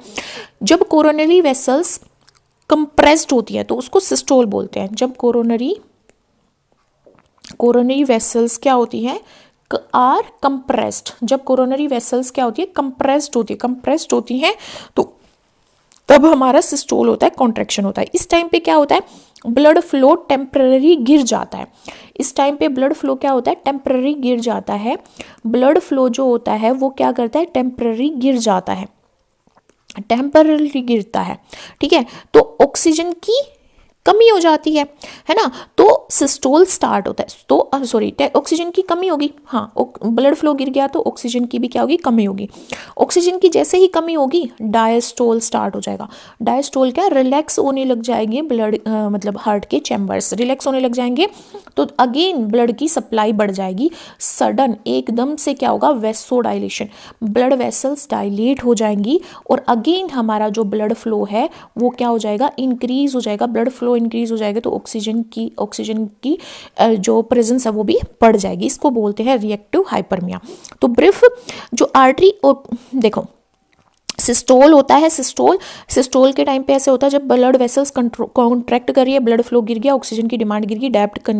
जब कोरोनरी वेसल्स कंप्रेस्ड होती है तो उसको सिस्टोल बोलते हैं। जब कोरोनरी वेसल्स क्या होती है? Are compressed. जब कोरोनरी वेसल्स क्या होती है? कंप्रेस्ड होती हैं, तो तब हमारा सिस्टोल होता है, कॉन्ट्रैक्शन होता है। इस टाइम पे क्या होता है? ब्लड फ्लो टेम्पररी गिर जाता है। इस टाइम पे ब्लड फ्लो क्या होता है? टेम्पररी गिर जाता है। ब्लड फ्लो जो होता है वो क्या करता है? टेम्पररी गिर जाता है, टेम्पररी गिरता है। ठीक है, तो ऑक्सीजन की कमी हो जाती है ना। तो सिस्टोल स्टार्ट होता है, तो सॉरी ऑक्सीजन की कमी होगी, हाँ ब्लड फ्लो गिर गया तो ऑक्सीजन की भी क्या होगी, कमी होगी। ऑक्सीजन की जैसे ही कमी होगी डायस्टोल स्टार्ट हो जाएगा। डायस्टोल क्या, रिलैक्स होने लग जाएंगे ब्लड मतलब हार्ट के चैम्बर्स रिलैक्स होने लग जाएंगे, तो अगेन ब्लड की सप्लाई बढ़ जाएगी। सडन एकदम से क्या होगा, वेसोडाइलेशन, ब्लड वेसल्स डायलेट हो जाएंगी और अगेन हमारा जो ब्लड फ्लो है वो क्या हो जाएगा, इंक्रीज हो जाएगा। ब्लड फ्लो इंक्रीज हो जाएगा तो ऑक्सीजन की जो प्रेजेंस है वो भी बढ़ जाएगी। इसको बोलते हैं रिएक्टिव हाइपरमिया। तो ब्रीफ जो आर्टरी, देखो सिस्टोल होता है, सिस्टोल के टाइम पे ऐसे होता है जब ब्लड वेसल्स कॉन्ट्रैक्ट कर रही है, ब्लड फ्लो गिर गया, ऑक्सीजन की डिमांड गिर गई, डेप्ट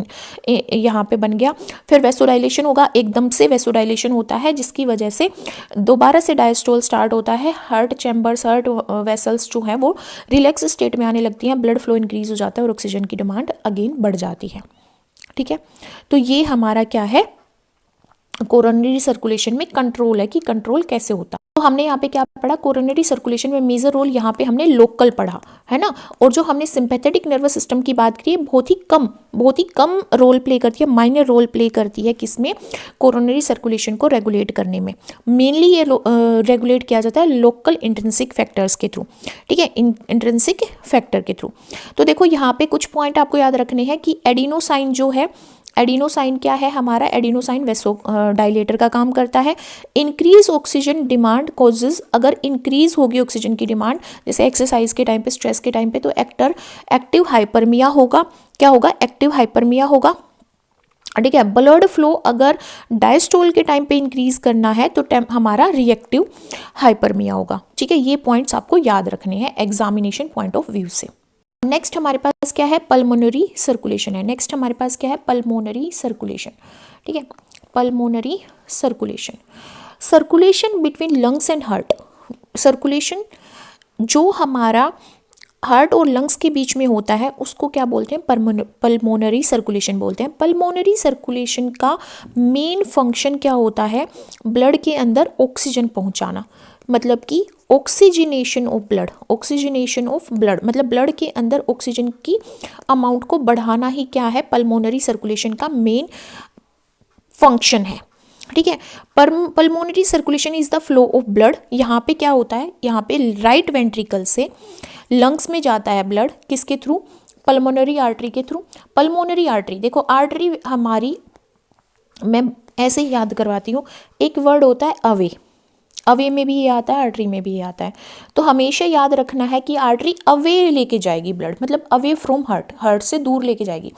यहाँ पे बन गया। फिर वेसोडाइलेशन होगा, एकदम से वेसोडाइलेशन होता है जिसकी वजह से दोबारा से डायस्टोल स्टार्ट होता है। हार्ट चैम्बर्स, हार्ट वेसल्स जो हैं वो रिलैक्स स्टेट में आने लगती हैं, ब्लड फ्लो इंक्रीज हो जाता है और ऑक्सीजन की डिमांड अगेन बढ़ जाती है। ठीक है, तो ये हमारा क्या है, कोरोनरी सर्कुलेशन में कंट्रोल है कि कंट्रोल कैसे होता है। तो हमने यहाँ पे क्या पढ़ा, कोरोनरी सर्कुलेशन में मेजर रोल यहाँ पे हमने लोकल पढ़ा है ना। और जो हमने सिंपैथेटिक नर्वस सिस्टम की बात की, बहुत ही कम रोल प्ले करती है, माइनर रोल प्ले करती है किसमें, कोरोनरी सर्कुलेशन को रेगुलेट करने में। मेनली ये रेगुलेट किया जाता है लोकल इंट्रिंसिक फैक्टर्स के थ्रू। ठीक है, इंट्रिंसिक फैक्टर के थ्रू। तो देखो यहाँ पे कुछ पॉइंट आपको याद रखने हैं कि एडिनोसाइन जो है, एडिनोसाइन क्या है हमारा, एडिनोसाइन वेसो डायलेटर का काम करता है। इंक्रीज ऑक्सीजन डिमांड कॉजेज, अगर इंक्रीज होगी ऑक्सीजन की डिमांड जैसे एक्सरसाइज के टाइम पे, स्ट्रेस के टाइम पे, तो एक्टिव हाइपरमिया होगा। क्या होगा, एक्टिव हाइपरमिया होगा। ठीक है, ब्लड फ्लो अगर डायस्टोल के टाइम पे इंक्रीज करना है तो हमारा रिएक्टिव हाइपरमिया होगा। ठीक है, ये पॉइंट्स आपको याद रखने हैं एग्जामिनेशन पॉइंट ऑफ व्यू से। नेक्स्ट हमारे पास क्या है, पल्मोनरी सर्कुलेशन है। नेक्स्ट हमारे पास क्या है, पल्मोनरी सर्कुलेशन। ठीक है, pulmonary circulation, circulation between lungs and heart. Circulation जो हमारा हार्ट और लंग्स के बीच में होता है उसको क्या बोलते हैं, पल्मोनरी सर्कुलेशन बोलते हैं। पल्मोनरी सर्कुलेशन का मेन फंक्शन क्या होता है, ब्लड के अंदर ऑक्सीजन पहुंचाना, मतलब कि oxygenation of blood, oxygenation of blood मतलब ब्लड के अंदर ऑक्सीजन की अमाउंट को बढ़ाना ही क्या है, पल्मोनरी सर्कुलेशन का मेन फंक्शन है। ठीक है, pulmonary circulation is the flow of blood. यहाँ पे क्या होता है, यहाँ पे राइट वेंट्रिकल से लंग्स में जाता है ब्लड, किसके थ्रू, पल्मोनरी आर्टरी के थ्रू। पल्मोनरी आर्टरी, देखो आर्टरी हमारी, मैं ऐसे ही याद करवाती हूँ, एक वर्ड होता है अवे, अवे में भी ये आता है, आर्टरी में भी ये आता है। तो हमेशा याद रखना है कि आर्टरी अवे लेके जाएगी ब्लड, मतलब अवे फ्रॉम हार्ट, हार्ट से दूर लेके जाएगी।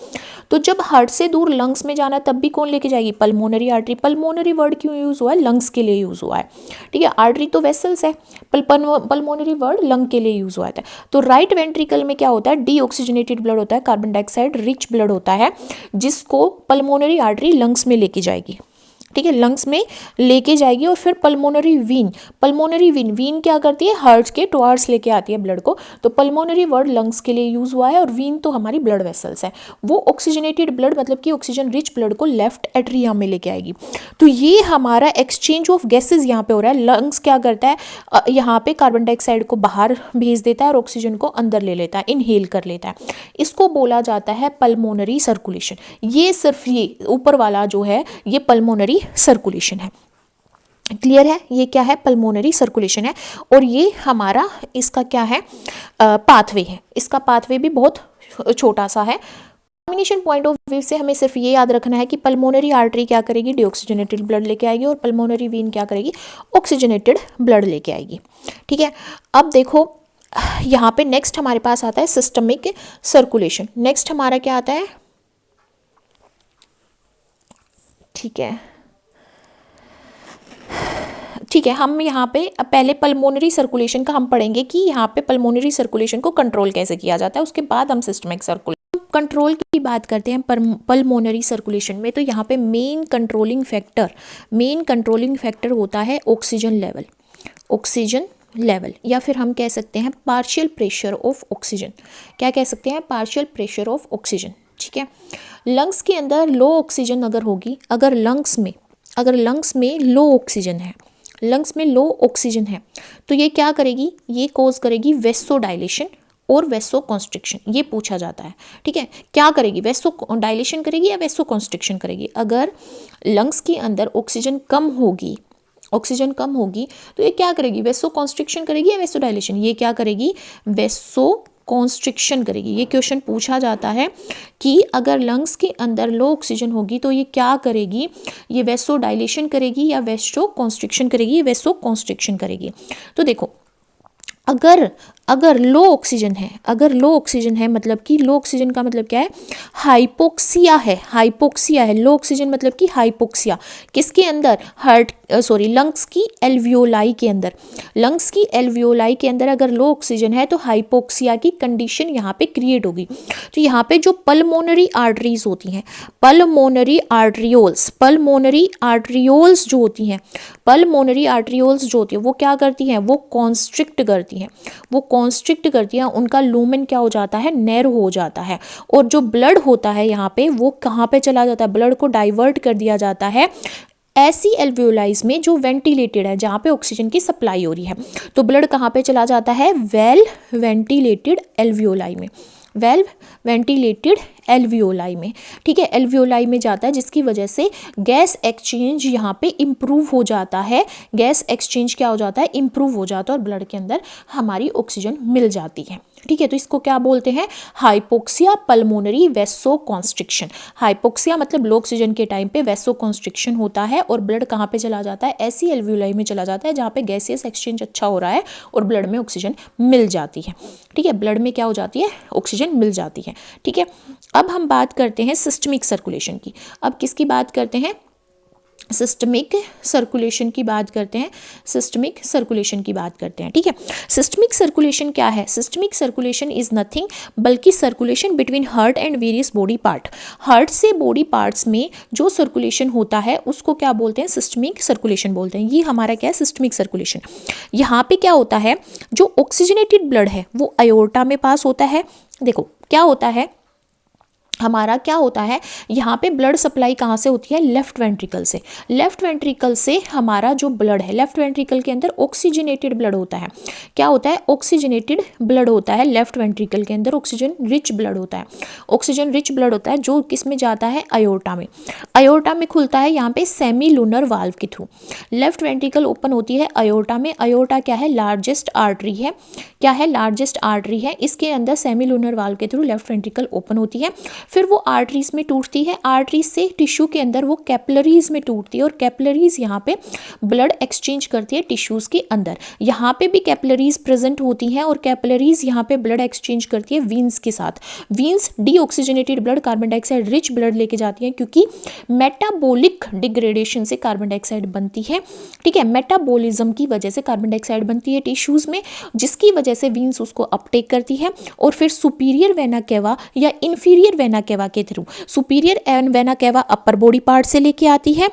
तो जब हार्ट से दूर लंग्स में जाना तब भी कौन लेके जाएगी, पल्मोनरी आर्टरी। पल्मोनरी वर्ड क्यों यूज़ हुआ है, लंग्स के लिए यूज़ हुआ है। ठीक है, आर्टरी तो वेसल्स है, पल्मोनरी वर्ड लंग के लिए यूज़ हुआ था। तो राइट वेंट्रिकल में क्या होता है, डीऑक्सीजनेटेड ब्लड होता है, कार्बन डाइऑक्साइड रिच ब्लड होता है, जिसको पल्मोनरी आर्टरी लंग्स में लेके जाएगी। ठीक है, लंग्स में लेके जाएगी। और फिर पल्मोनरी वीन, पल्मोनरी वीन क्या करती है, हार्ट के टुवार्ड्स लेके आती है ब्लड को। तो पल्मोनरी वर्ड लंग्स के लिए यूज हुआ है और वीन तो हमारी ब्लड वेसल्स है, वो ऑक्सीजनेटेड ब्लड मतलब कि ऑक्सीजन रिच ब्लड को लेफ्ट एट्रियम में लेके आएगी। तो ये हमारा एक्सचेंज ऑफ गैसेज यहाँ पे हो रहा है। लंग्स क्या करता है, यहाँ पे कार्बन डाइऑक्साइड को बाहर भेज देता है और ऑक्सीजन को अंदर ले लेता है, इनहेल कर लेता है। इसको बोला जाता है पल्मोनरी सर्कुलेशन। ये सिर्फ ये ऊपर वाला जो है ये पल्मोनरी सर्कुलेशन है। क्लियर है, ये क्या है, पल्मोनरी सर्कुलेशन है। और ये हमारा इसका क्या है, पाथवे है। इसका पाथवे भी बहुत छोटा सा है। एग्जामिनेशन पॉइंट ऑफ व्यू से हमें सिर्फ ये याद रखना है कि पल्मोनरी आर्टरी क्या करेगी, डीऑक्सीजनेटेड ब्लड लेके आएगी, और पल्मोनरी वीन क्या करेगी, ऑक्सीजनेटेड ब्लड लेके आएगी। ठीक है, अब देखो यहाँ पे नेक्स्ट हमारे पास आता है सिस्टमिक सर्कुलेशन। नेक्स्ट हमारा क्या आता है, ठीक है, हम यहाँ पे पहले पल्मोनरी सर्कुलेशन का हम पढ़ेंगे कि यहाँ पे पल्मोनरी सर्कुलेशन को कंट्रोल कैसे किया जाता है, उसके बाद हम सिस्टमिक सर्कुलेशन कंट्रोल की बात करते हैं पल्मोनरी सर्कुलेशन में। तो यहाँ पे मेन कंट्रोलिंग फैक्टर होता है ऑक्सीजन लेवल, या फिर हम कह सकते हैं पार्शियल प्रेशर ऑफ ऑक्सीजन। क्या कह सकते हैं, पार्शियल प्रेशर ऑफ ऑक्सीजन। ठीक है, लंग्स के अंदर लो ऑक्सीजन अगर होगी, अगर लंग्स में लो ऑक्सीजन है, तो ये क्या करेगी, ये कोज करेगी वेसोडाइलेशन और वेसो कॉन्स्ट्रिक्शन, ये पूछा जाता है। ठीक है, क्या करेगी, वेसो डायलेशन करेगी या वेसो कॉन्स्ट्रिक्शन करेगी। अगर लंग्स के अंदर ऑक्सीजन कम होगी तो ये क्या करेगी, वेसो कॉन्स्ट्रिक्शन करेगी या वेसो डायलेशन, ये क्या करेगी, वेसो कॉन्स्ट्रिक्शन करेगी। ये क्वेश्चन पूछा जाता है कि अगर लंग्स के अंदर लो ऑक्सीजन होगी तो ये क्या करेगी, ये वेसो डायलेशन करेगी या वेसो कॉन्स्ट्रिक्शन करेगी, ये वेसो कॉन्स्ट्रिक्शन करेगी। तो देखो, अगर लो ऑक्सीजन है, मतलब कि लो ऑक्सीजन का मतलब क्या है, हाइपोक्सिया है। लो ऑक्सीजन मतलब कि हाइपोक्सिया, किसके अंदर, लंग्स की एल्वियोलाई के अंदर अगर लो ऑक्सीजन है तो हाइपोक्सिया की कंडीशन यहाँ पे क्रिएट होगी। तो यहाँ पे जो पल्मोनरी आर्टरीज होती हैं, पल्मोनरी आर्टरियोल्स जो होती हैं वो क्या करती हैं, वो कॉन्स्ट्रिक्ट करती हैं, उनका लूमेन क्या हो जाता है, नैरो हो जाता है। और जो ब्लड होता है यहाँ पे, वो कहाँ पे चला जाता है, ब्लड को डाइवर्ट कर दिया जाता है ऐसी एल्वियोलाइज में जो वेंटिलेटेड है, जहाँ पे ऑक्सीजन की सप्लाई हो रही है। तो ब्लड कहाँ पे चला जाता है, वेल वेंटिलेटेड एल्वियोलाई में। ठीक है, एल्वियोलाई में जाता है, जिसकी वजह से गैस एक्सचेंज यहाँ पे इम्प्रूव हो जाता है। गैस एक्सचेंज क्या हो जाता है, इम्प्रूव हो जाता है, और ब्लड के अंदर हमारी ऑक्सीजन मिल जाती है। ठीक है, तो इसको क्या बोलते हैं, हाइपोक्सिया पल्मोनरी वेसो कॉन्स्ट्रिक्शन। हाइपोक्सिया मतलब लो ऑक्सीजन के टाइम पे वेसो कॉन्स्ट्रिक्शन होता है और ब्लड कहाँ पे चला जाता है, ऐसी एल्वियोलाई में चला जाता है जहाँ पे गैसियस एक्सचेंज अच्छा हो रहा है और ब्लड में ऑक्सीजन मिल जाती है। ठीक है, ब्लड में क्या हो जाती है, ऑक्सीजन मिल जाती है। ठीक है, अब हम बात करते हैं सिस्टमिक सर्कुलेशन की। अब किसकी बात करते हैं, सिस्टमिक सर्कुलेशन की बात करते हैं। ठीक है, सिस्टमिक सर्कुलेशन क्या है, सिस्टमिक सर्कुलेशन इज नथिंग बल्कि circulation between heart and various body part. Heart से बॉडी पार्ट्स में जो सर्कुलेशन होता है उसको क्या बोलते हैं, सिस्टमिक सर्कुलेशन बोलते हैं। ये हमारा क्या है, सिस्टमिक सर्कुलेशन। यहाँ पे क्या होता है, जो ऑक्सीजनेटेड ब्लड है वो अयोर्टा में पास होता है। देखो क्या होता है, हमारा क्या होता है, यहाँ पे ब्लड सप्लाई कहाँ से होती है, लेफ्ट वेंट्रिकल से हमारा जो ब्लड है, लेफ्ट वेंट्रिकल के अंदर ऑक्सीजनेटेड ब्लड होता है। क्या होता है, ऑक्सीजनेटेड ब्लड होता है लेफ्ट वेंट्रिकल के अंदर, ऑक्सीजन रिच ब्लड होता है जो किस में जाता है, अयोर्टा में खुलता है यहाँ पे सेमी लूनर वाल्व के थ्रू। लेफ्ट वेंट्रिकल ओपन होती है अयोर्टा में। अयोर्टा क्या है, लार्जेस्ट आर्टरी है, इसके अंदर सेमी लूनर वाल्व के थ्रू लेफ्ट वेंट्रिकल ओपन होती है। फिर वो आर्टरीज में टूटती है, आर्टरीज से टिश्यू के अंदर वो कैपिलरीज में टूटती है और कैपिलरीज यहाँ पे ब्लड एक्सचेंज करती है टिश्यूज के अंदर। यहाँ पे भी कैपिलरीज प्रेजेंट होती हैं और कैपिलरीज यहाँ पे ब्लड एक्सचेंज करती है वीन्स के साथ। Veins deoxygenated blood, carbon dioxide rich blood लेके जाती हैं, क्योंकि मेटाबॉलिक डिग्रेडेशन से कार्बन डाइऑक्साइड बनती है। ठीक है, मेटाबॉलिज्म की वजह से कार्बन डाइऑक्साइड बनती है टिश्यूज में, जिसकी वजह से वीन्स उसको अपटेक करती है और फिर सुपीरियर वेना केवा या इंफीरियर वेना केवा के through, superior vena cava upper body part से लेके आती है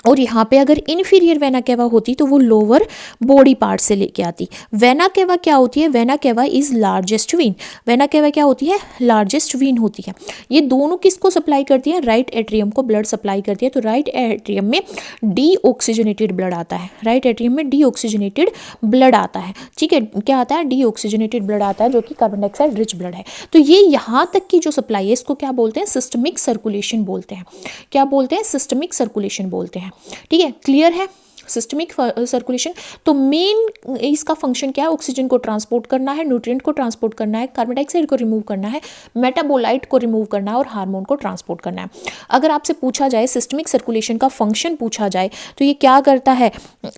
और यहाँ पे अगर इन्फीरियर वेना केवा होती तो वो लोअर बॉडी पार्ट से लेके आती। वेना केवा क्या होती है, vena cava is largest Wien. Vena cava क्या होती है, लार्जेस्ट वीन होती है। ये दोनों किसको सप्लाई करती है, राइट एट्रियम को ब्लड सप्लाई करती है। तो राइट एट्रियम में डीऑक्सीजनेटेड ब्लड आता है, ठीक है, क्या आता है, डीऑक्सीजनेटेड ब्लड आता है जो कि कार्बन डाइऑक्साइड रिच ब्लड है। तो ये यहाँ तक की जो सप्लाई है इसको क्या बोलते हैं, सिस्टमिक सर्कुलेशन बोलते हैं। क्या बोलते हैं, सिस्टमिक सर्कुलेशन बोलते हैं। ठीक है, क्लियर है, सिस्टमिक सर्कुलेशन। तो मेन इसका फंक्शन क्या है, ऑक्सीजन को ट्रांसपोर्ट करना है, न्यूट्रिएंट को ट्रांसपोर्ट करना है, कार्बन डाइऑक्साइड को रिमूव करना है, मेटाबोलाइट को रिमूव करना है और हार्मोन को ट्रांसपोर्ट करना है। अगर आपसे पूछा जाए सिस्टमिक सर्कुलेशन का फंक्शन पूछा जाए तो ये क्या करता है,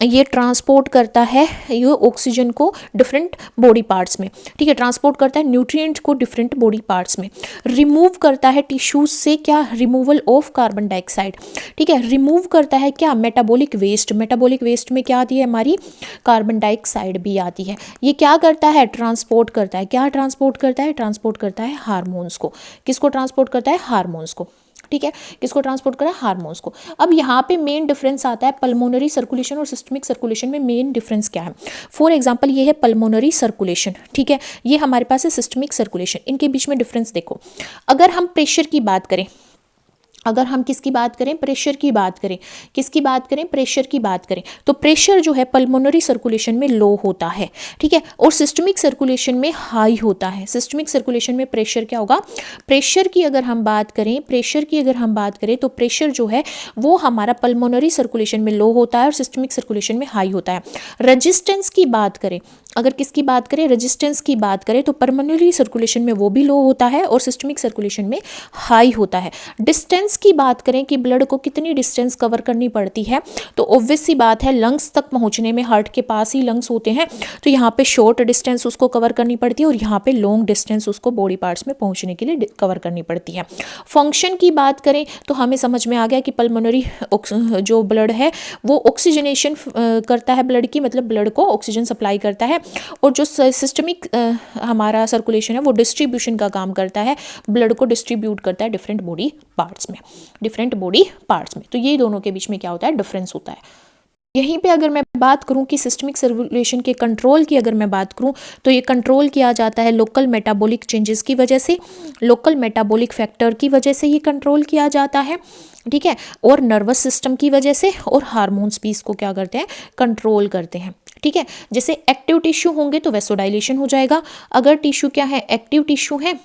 ये ट्रांसपोर्ट करता है ये ऑक्सीजन को डिफरेंट बॉडी पार्ट्स में। ठीक है, ट्रांसपोर्ट करता है न्यूट्रिएंट को डिफरेंट बॉडी पार्ट्स में, रिमूव करता है टिश्यूज से क्या, रिमूवल ऑफ कार्बन डाइऑक्साइड। ठीक है, रिमूव करता है क्या, मेटाबॉलिक वेस्ट। मेटाबॉलिक वेस्ट में क्या आती है हमारी, कार्बन डाइऑक्साइड भी आती है। ये क्या करता है, ट्रांसपोर्ट करता है। क्या ट्रांसपोर्ट करता है, ट्रांसपोर्ट करता है हार्मोन्स को। किसको ट्रांसपोर्ट करता है, हार्मोन्स को। ठीक है, किसको ट्रांसपोर्ट करा, हार्मोन्स को। अब यहाँ पे मेन डिफरेंस आता है पल्मोनरी सर्कुलेशन और सिस्टमिक सर्कुलेशन में मेन डिफरेंस क्या है। फॉर एग्जांपल ये है पल्मोनरी सर्कुलेशन, ठीक है, ये हमारे पास है सिस्टमिक सर्कुलेशन। इनके बीच में डिफरेंस देखो, अगर हम प्रेशर की बात करें, अगर हम किसकी बात करें, प्रेशर की बात करें, किसकी बात करें, प्रेशर की बात करें, तो प्रेशर जो है पल्मोनरी सर्कुलेशन में लो होता है, ठीक है, और सिस्टमिक सर्कुलेशन में हाई होता है। सिस्टमिक सर्कुलेशन में प्रेशर क्या होगा, प्रेशर की अगर हम बात करें, प्रेशर की अगर हम बात करें तो प्रेशर जो है वो हमारा पल्मोनरी सर्कुलेशन में लो होता है और सिस्टमिक सर्कुलेशन में हाई होता है। रेजिस्टेंस की बात करें, अगर किसकी बात करें, रेजिस्टेंस की बात करें, तो पल्मोनरी सर्कुलेशन में वो भी लो होता है और सिस्टमिक सर्कुलेशन में हाई होता है। डिस्टेंस की बात करें कि ब्लड को कितनी डिस्टेंस कवर करनी पड़ती है, तो ऑब्वियस सी बात है लंग्स तक पहुंचने में, हार्ट के पास ही लंग्स होते हैं, तो यहाँ पे शॉर्ट डिस्टेंस उसको कवर करनी पड़ती है और यहाँ पे लॉन्ग डिस्टेंस उसको बॉडी पार्ट्स में पहुंचने के लिए कवर करनी पड़ती है। फंक्शन की बात करें तो हमें समझ में आ गया कि पल्मोनरी जो ब्लड है वो ऑक्सीजनेशन करता है ब्लड की, मतलब ब्लड को ऑक्सीजन सप्लाई करता है, और जो सिस्टमिक हमारा सर्कुलेशन है वो डिस्ट्रीब्यूशन का काम करता है, ब्लड को डिस्ट्रीब्यूट करता है डिफरेंट बॉडी पार्ट्स में, डिफरेंट बॉडी पार्ट्स में। तो ये दोनों के बीच में क्या होता है, डिफरेंस होता है। यहीं पे अगर मैं बात करूं कि सिस्टमिक सर्कुलेशन के कंट्रोल की अगर मैं बात करूं तो ये कंट्रोल किया जाता है लोकल मेटाबॉलिक चेंजेस की वजह से, लोकल मेटाबॉलिक फैक्टर की वजह से ये कंट्रोल किया जाता है, ठीक है, और नर्वस सिस्टम की वजह से, और हार्मोन्स भी इसको क्या करते हैं, कंट्रोल करते हैं, ठीक है। जैसे एक्टिव टिश्यू होंगे तो वैसोडाइलेशन हो जाएगा, अगर टिश्यू क्या है, एक्टिव टिश्यू है,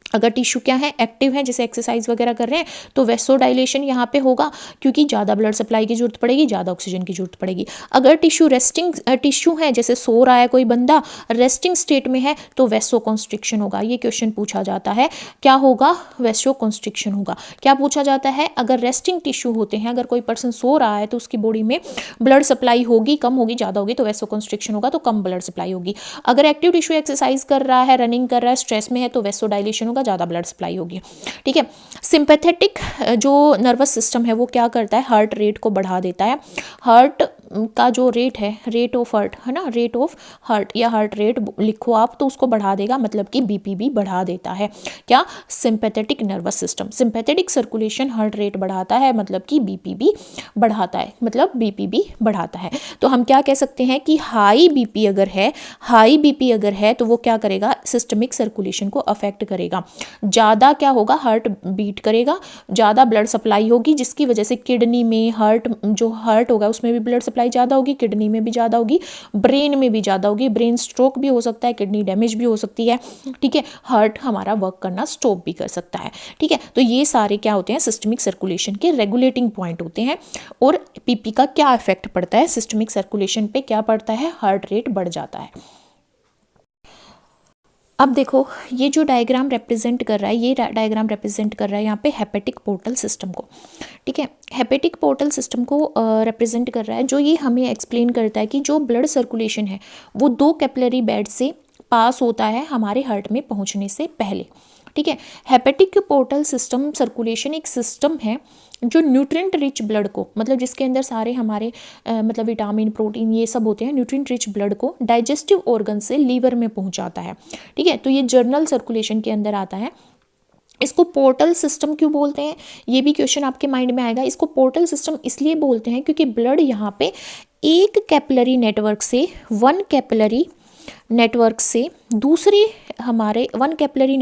अगर टिश्यू क्या है, एक्टिव है, जैसे एक्सरसाइज वगैरह कर रहे हैं तो वैसोडाइलेशन यहाँ पे होगा, क्योंकि ज़्यादा ब्लड सप्लाई की जरूरत पड़ेगी, ज़्यादा ऑक्सीजन की जरूरत पड़ेगी। अगर टिश्यू रेस्टिंग टिश्यू है, जैसे सो रहा है कोई बंदा, रेस्टिंग स्टेट में है, तो वैसो कॉन्स्ट्रिक्शन होगा। ये क्वेश्चन पूछा जाता है, क्या होगा, वैसो कॉन्स्ट्रिक्शन होगा। क्या पूछा जाता है, अगर रेस्टिंग टिश्यू होते हैं, अगर कोई पर्सन सो रहा है तो उसकी बॉडी में ब्लड सप्लाई होगी, कम होगी, ज़्यादा होगी, तो वैसो कॉन्स्ट्रिक्शन होगा, तो कम ब्लड सप्लाई होगी। अगर एक्टिव टिश्यू एक्सरसाइज कर रहा है, रनिंग कर रहा है, स्ट्रेस में है, तो वैसोडाइलेशन होगा, ज़्यादा ब्लड सप्लाई होगी, ठीक है। सिंपैथेटिक जो नर्वस सिस्टम है वो क्या करता है, हार्ट रेट को बढ़ा देता है। हार्ट का जो रेट है, रेट ऑफ हार्ट है ना, रेट ऑफ हार्ट या हार्ट रेट लिखो आप, तो उसको बढ़ा देगा, मतलब कि बीपी भी बढ़ा देता है। क्या, sympathetic nervous system, sympathetic circulation heart rate बढ़ाता है, मतलब कि बीपी भी बढ़ाता है, मतलब बीपी भी बढ़ाता है। तो हम क्या कह सकते हैं कि हाई बीपी अगर है, हाई बीपी अगर है तो वो क्या करेगा, सिस्टमिक सर्कुलेशन को अफेक्ट करेगा। ज़्यादा क्या होगा, हार्ट बीट करेगा, ज़्यादा ब्लड सप्लाई होगी, जिसकी वजह से किडनी में, हार्ट जो हार्ट होगा उसमें भी ब्लड सप्लाई ज़्यादा होगी, किडनी में भी ज़्यादा होगी, ब्रेन में भी ज़्यादा होगी, ब्रेन स्ट्रोक भी हो सकता है, किडनी डैमेज भी हो सकती है, ठीक है, हार्ट हमारा वर्क करना स्टॉप भी कर सकता है, ठीक है। तो ये सारे क्या होते हैं, सिस्टमिक सर्कुलेशन के रेगुलेटिंग पॉइंट होते हैं। और पीपी का क्या इफेक्ट पड़ता है, सिस्टमिक सर्कुलेशन पे क्या पड़ता है, हार्ट रेट बढ़ जाता है। अब देखो ये जो डायग्राम रिप्रेजेंट कर रहा है, ये डायग्राम रिप्रेजेंट कर रहा है यहाँ पे हेपेटिक पोर्टल सिस्टम को, ठीक है, हेपेटिक पोर्टल सिस्टम को रिप्रेजेंट कर रहा है, जो ये हमें एक्सप्लेन करता है कि जो ब्लड सर्कुलेशन है वो 2 कैपिलरी बेड से पास होता है हमारे हार्ट में पहुँचने से पहले, ठीक है। हेपेटिक पोर्टल सिस्टम सर्कुलेशन एक सिस्टम है जो न्यूट्रिएंट रिच ब्लड को, मतलब जिसके अंदर सारे हमारे मतलब विटामिन, प्रोटीन, ये सब होते हैं, न्यूट्रिएंट रिच ब्लड को डाइजेस्टिव ऑर्गन से लीवर में पहुंचाता है, ठीक है। तो ये जर्नल सर्कुलेशन के अंदर आता है। इसको पोर्टल सिस्टम क्यों बोलते हैं, ये भी क्वेश्चन आपके माइंड में आएगा। इसको पोर्टल सिस्टम इसलिए बोलते हैं क्योंकि ब्लड यहाँ पे एक कैपिलरी नेटवर्क से, वन कैपिलरी नेटवर्क से दूसरी हमारे वन कैपिलरी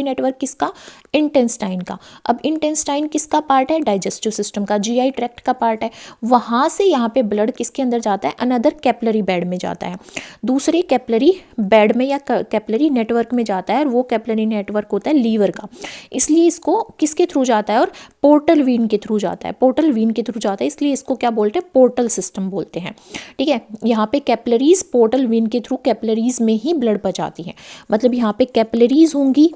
नेटवर्क किसका, इंटेस्टाइन का। अब इंटेस्टाइन किसका पार्ट है, डाइजेस्टिव सिस्टम का, जीआई ट्रैक्ट का पार्ट है। वहाँ से यहाँ पे ब्लड किसके अंदर जाता है, अनदर कैपिलरी बेड में जाता है, दूसरे कैपिलरी बेड में या कैपिलरी नेटवर्क में जाता है, और वो कैपिलरी नेटवर्क होता है लीवर का। इसलिए इसको किसके थ्रू जाता है, और पोर्टल वीन के थ्रू जाता है, पोर्टल वीन के थ्रू जाता है, इसलिए इसको क्या बोलते हैं, पोर्टल सिस्टम बोलते हैं, ठीक है। यहाँ पे कैपिलरीज पोर्टल वीन के थ्रू कैपिलरीज में ही ब्लड पहुंचाती है, मतलब यहाँ पे कैपिलरीज होंगी,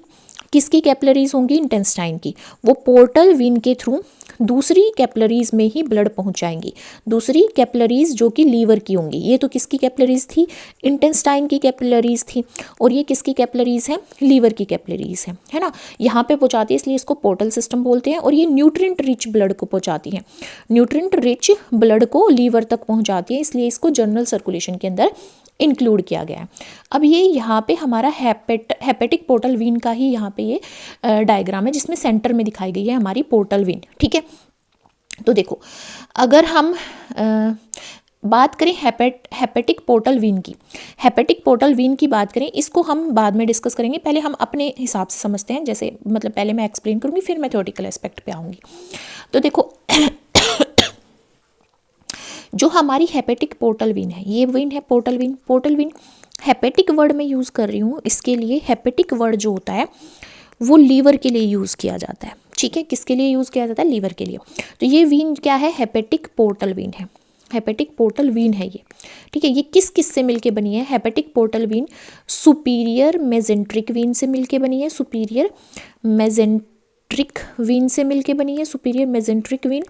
किसकी कैपिलरीज होंगी, इंटेस्टाइन की, वो पोर्टल वीन के थ्रू दूसरी कैपिलरीज में ही ब्लड पहुंचाएंगी, दूसरी कैपिलरीज जो कि लीवर की होंगी। ये तो किसकी कैपिलरीज थी, इंटेस्टाइन की कैपिलरीज थी, और ये किसकी कैपिलरीज हैं, लीवर की कैपिलरीज है ना। यहाँ पे पहुंचाती है, इसलिए इसको पोर्टल सिस्टम बोलते हैं। और ये न्यूट्रिएंट रिच ब्लड को पहुंचाती है, न्यूट्रिएंट रिच ब्लड को लीवर तक पहुंचाती है, इसलिए इसको जनरल सर्कुलेशन के अंदर इंक्लूड किया गया है। अब ये यहाँ पे हमारा हेपेटिक पोर्टल वीन का ही यहाँ पे ये डायग्राम है, जिसमें सेंटर में दिखाई गई है हमारी पोर्टल वीन, ठीक है। तो देखो अगर हम बात करें हेपेटिक पोर्टल वीन की। हेपेटिक पोर्टल वीन की बात करें, इसको हम बाद में डिस्कस करेंगे, पहले हम अपने हिसाब से समझते हैं, जैसे मतलब पहले मैं एक्सप्लेन करूँगी फिर मैं थ्योरेटिकल एस्पेक्ट पे आऊँगी। तो देखो जो हमारी हेपेटिक पोर्टल वीन है, ये वीन है portal vein. Portal vein hepatic word में यूज़ कर रही हूँ, इसके लिए हेपेटिक वर्ड जो होता है वो लीवर के लिए यूज़ किया जाता है। ठीक है, किसके लिए यूज़ किया जाता है? लीवर के लिए। तो ये वीन क्या है? हेपेटिक पोर्टल वीन है। हेपेटिक पोर्टल वीन है ये। ठीक है, ये किस किस से मिलके बनी है? Hepatic portal vein superior mesenteric vein से मिलके बनी है। सुपीरियर मेजेंट्रिक वीन से मिलके बनी है। सुपीरियर मेजेंट्रिक वीन,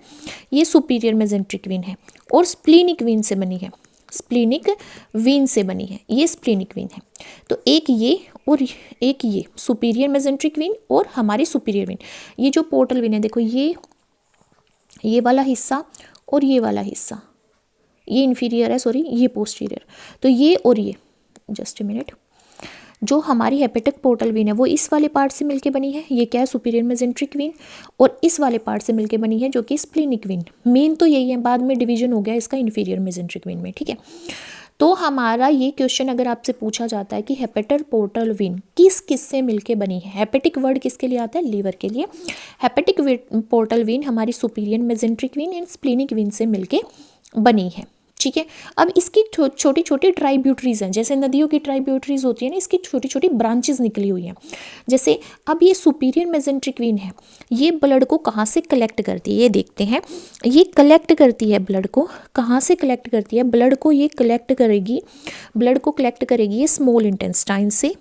ये सुपीरियर मेजेंट्रिक वीन है। और स्प्लीनिक वीन से बनी है। स्प्लीनिक वीन से बनी है, ये स्प्लीनिक वीन है। तो एक ये और एक ये सुपीरियर मेजेंट्रिक वीन और हमारी सुपीरियर वीन। ये जो पोर्टल वीन है, देखो ये वाला हिस्सा और ये वाला हिस्सा, ये इन्फीरियर है, सॉरी ये पोस्टीरियर। तो ये और ये, जस्ट अ मिनट, जो हमारी हेपेटिक पोर्टल वीन है वो इस वाले पार्ट से मिलके बनी है, ये क्या है? Superior mesenteric vein. और इस वाले पार्ट से मिलके बनी है जो कि स्प्लीनिक वीन। मेन तो यही है, बाद में डिवीजन हो गया इसका इन्फीरियर मेजेंट्रिक वीन में। ठीक है, तो हमारा ये क्वेश्चन अगर आपसे पूछा जाता है कि हेपेटिक पोर्टल वीन किस किस से मिलके बनी है, हेपेटिक वर्ड किसके लिए आता है? लीवर के लिए। हेपेटिक पोर्टल वीन हमारी superior mesenteric vein and splenic vein से मिलके बनी है। ठीक है, अब इसकी छोटी छोटी ट्राइब्यूटरीज हैं, जैसे नदियों की ट्राइब्यूटरीज होती है ना, इसकी छोटी छोटी ब्रांचेस निकली हुई हैं। जैसे अब ये सुपीरियर मेजेंट्रिक वीन है, ये ब्लड को कहाँ से कलेक्ट करती है, ये देखते हैं। ये कलेक्ट करती है ब्लड को, कहाँ से कलेक्ट करती है? ब्लड को ये कलेक्ट करेगी, ब्लड को कलेक्ट करेगी ये स्मॉल इंटेस्टाइन से।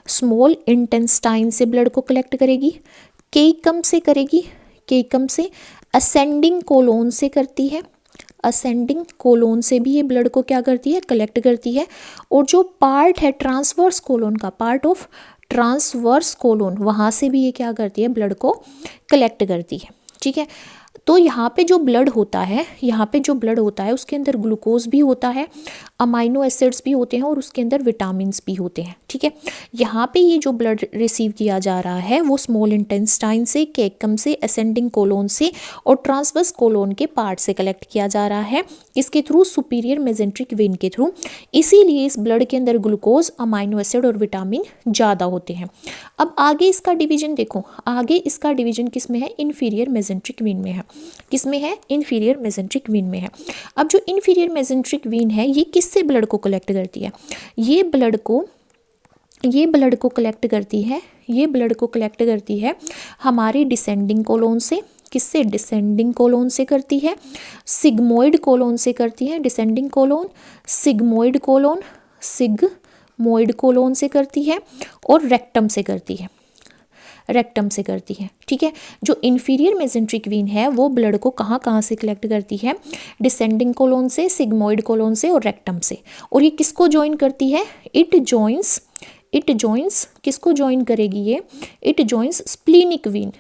स्मॉल इंटेस्टाइन से ब्लड को कलेक्ट करेगी। केइकम से करेगी, केइकम से असेंडिंग कोलोन से करती है। असेंडिंग कोलोन से भी ये ब्लड को क्या करती है? कलेक्ट करती है। और जो पार्ट है ट्रांसवर्स कोलोन का, पार्ट ऑफ ट्रांसवर्स कोलोन, वहाँ से भी ये क्या करती है? ब्लड को कलेक्ट करती है। ठीक है, तो यहाँ पे जो ब्लड होता है, यहाँ पे जो ब्लड होता है उसके अंदर ग्लूकोज भी होता है, अमाइनो एसिड्स भी होते हैं और उसके अंदर विटामिन्स भी होते हैं। ठीक है, यहाँ पे ये जो ब्लड रिसीव किया जा रहा है वो स्मॉल इंटेस्टाइन से, केकम से, असेंडिंग कोलोन से और ट्रांसवर्स कोलोन के पार्ट से कलेक्ट किया जा रहा है। इसके थ्रू? सुपीरियर मेजेंट्रिक वेन के थ्रू। इसीलिए इस ब्लड के अंदर ग्लूकोज, अमाइनो एसिड और विटामिन ज़्यादा होते हैं। अब आगे इसका डिवीजन देखो, आगे इसका डिवीजन किस में है? इन्फीरियर मेजेंट्रिक वेन में है। किस में है? इन्फीरियर मेजेंट्रिक वेन में है। अब जो इन्फीरियर मेजेंट्रिक वेन है ये किससे ब्लड को कलेक्ट करती है? ये ब्लड को कलेक्ट करती है, ये ब्लड को कलेक्ट करती है हमारे डिसेंडिंग कोलोन से। किससे? डिसेंडिंग कोलोन से करती है, सिग्मोइड कोलोन से करती है। Descending colon, sigmoid colon, sigmoid colon से करती है और रेक्टम से करती है, रेक्टम से करती है। ठीक है, जो इन्फीरियर मेजेंट्रिक वेन है वो ब्लड को कहाँ कहाँ से कलेक्ट करती है? डिसेंडिंग कोलोन से, सिग्मोइड कोलोन से और रेक्टम से। और ये किसको ज्वाइन करती है? इट जॉइंस किसको ज्वाइन करेगी ये? It joins splenic when,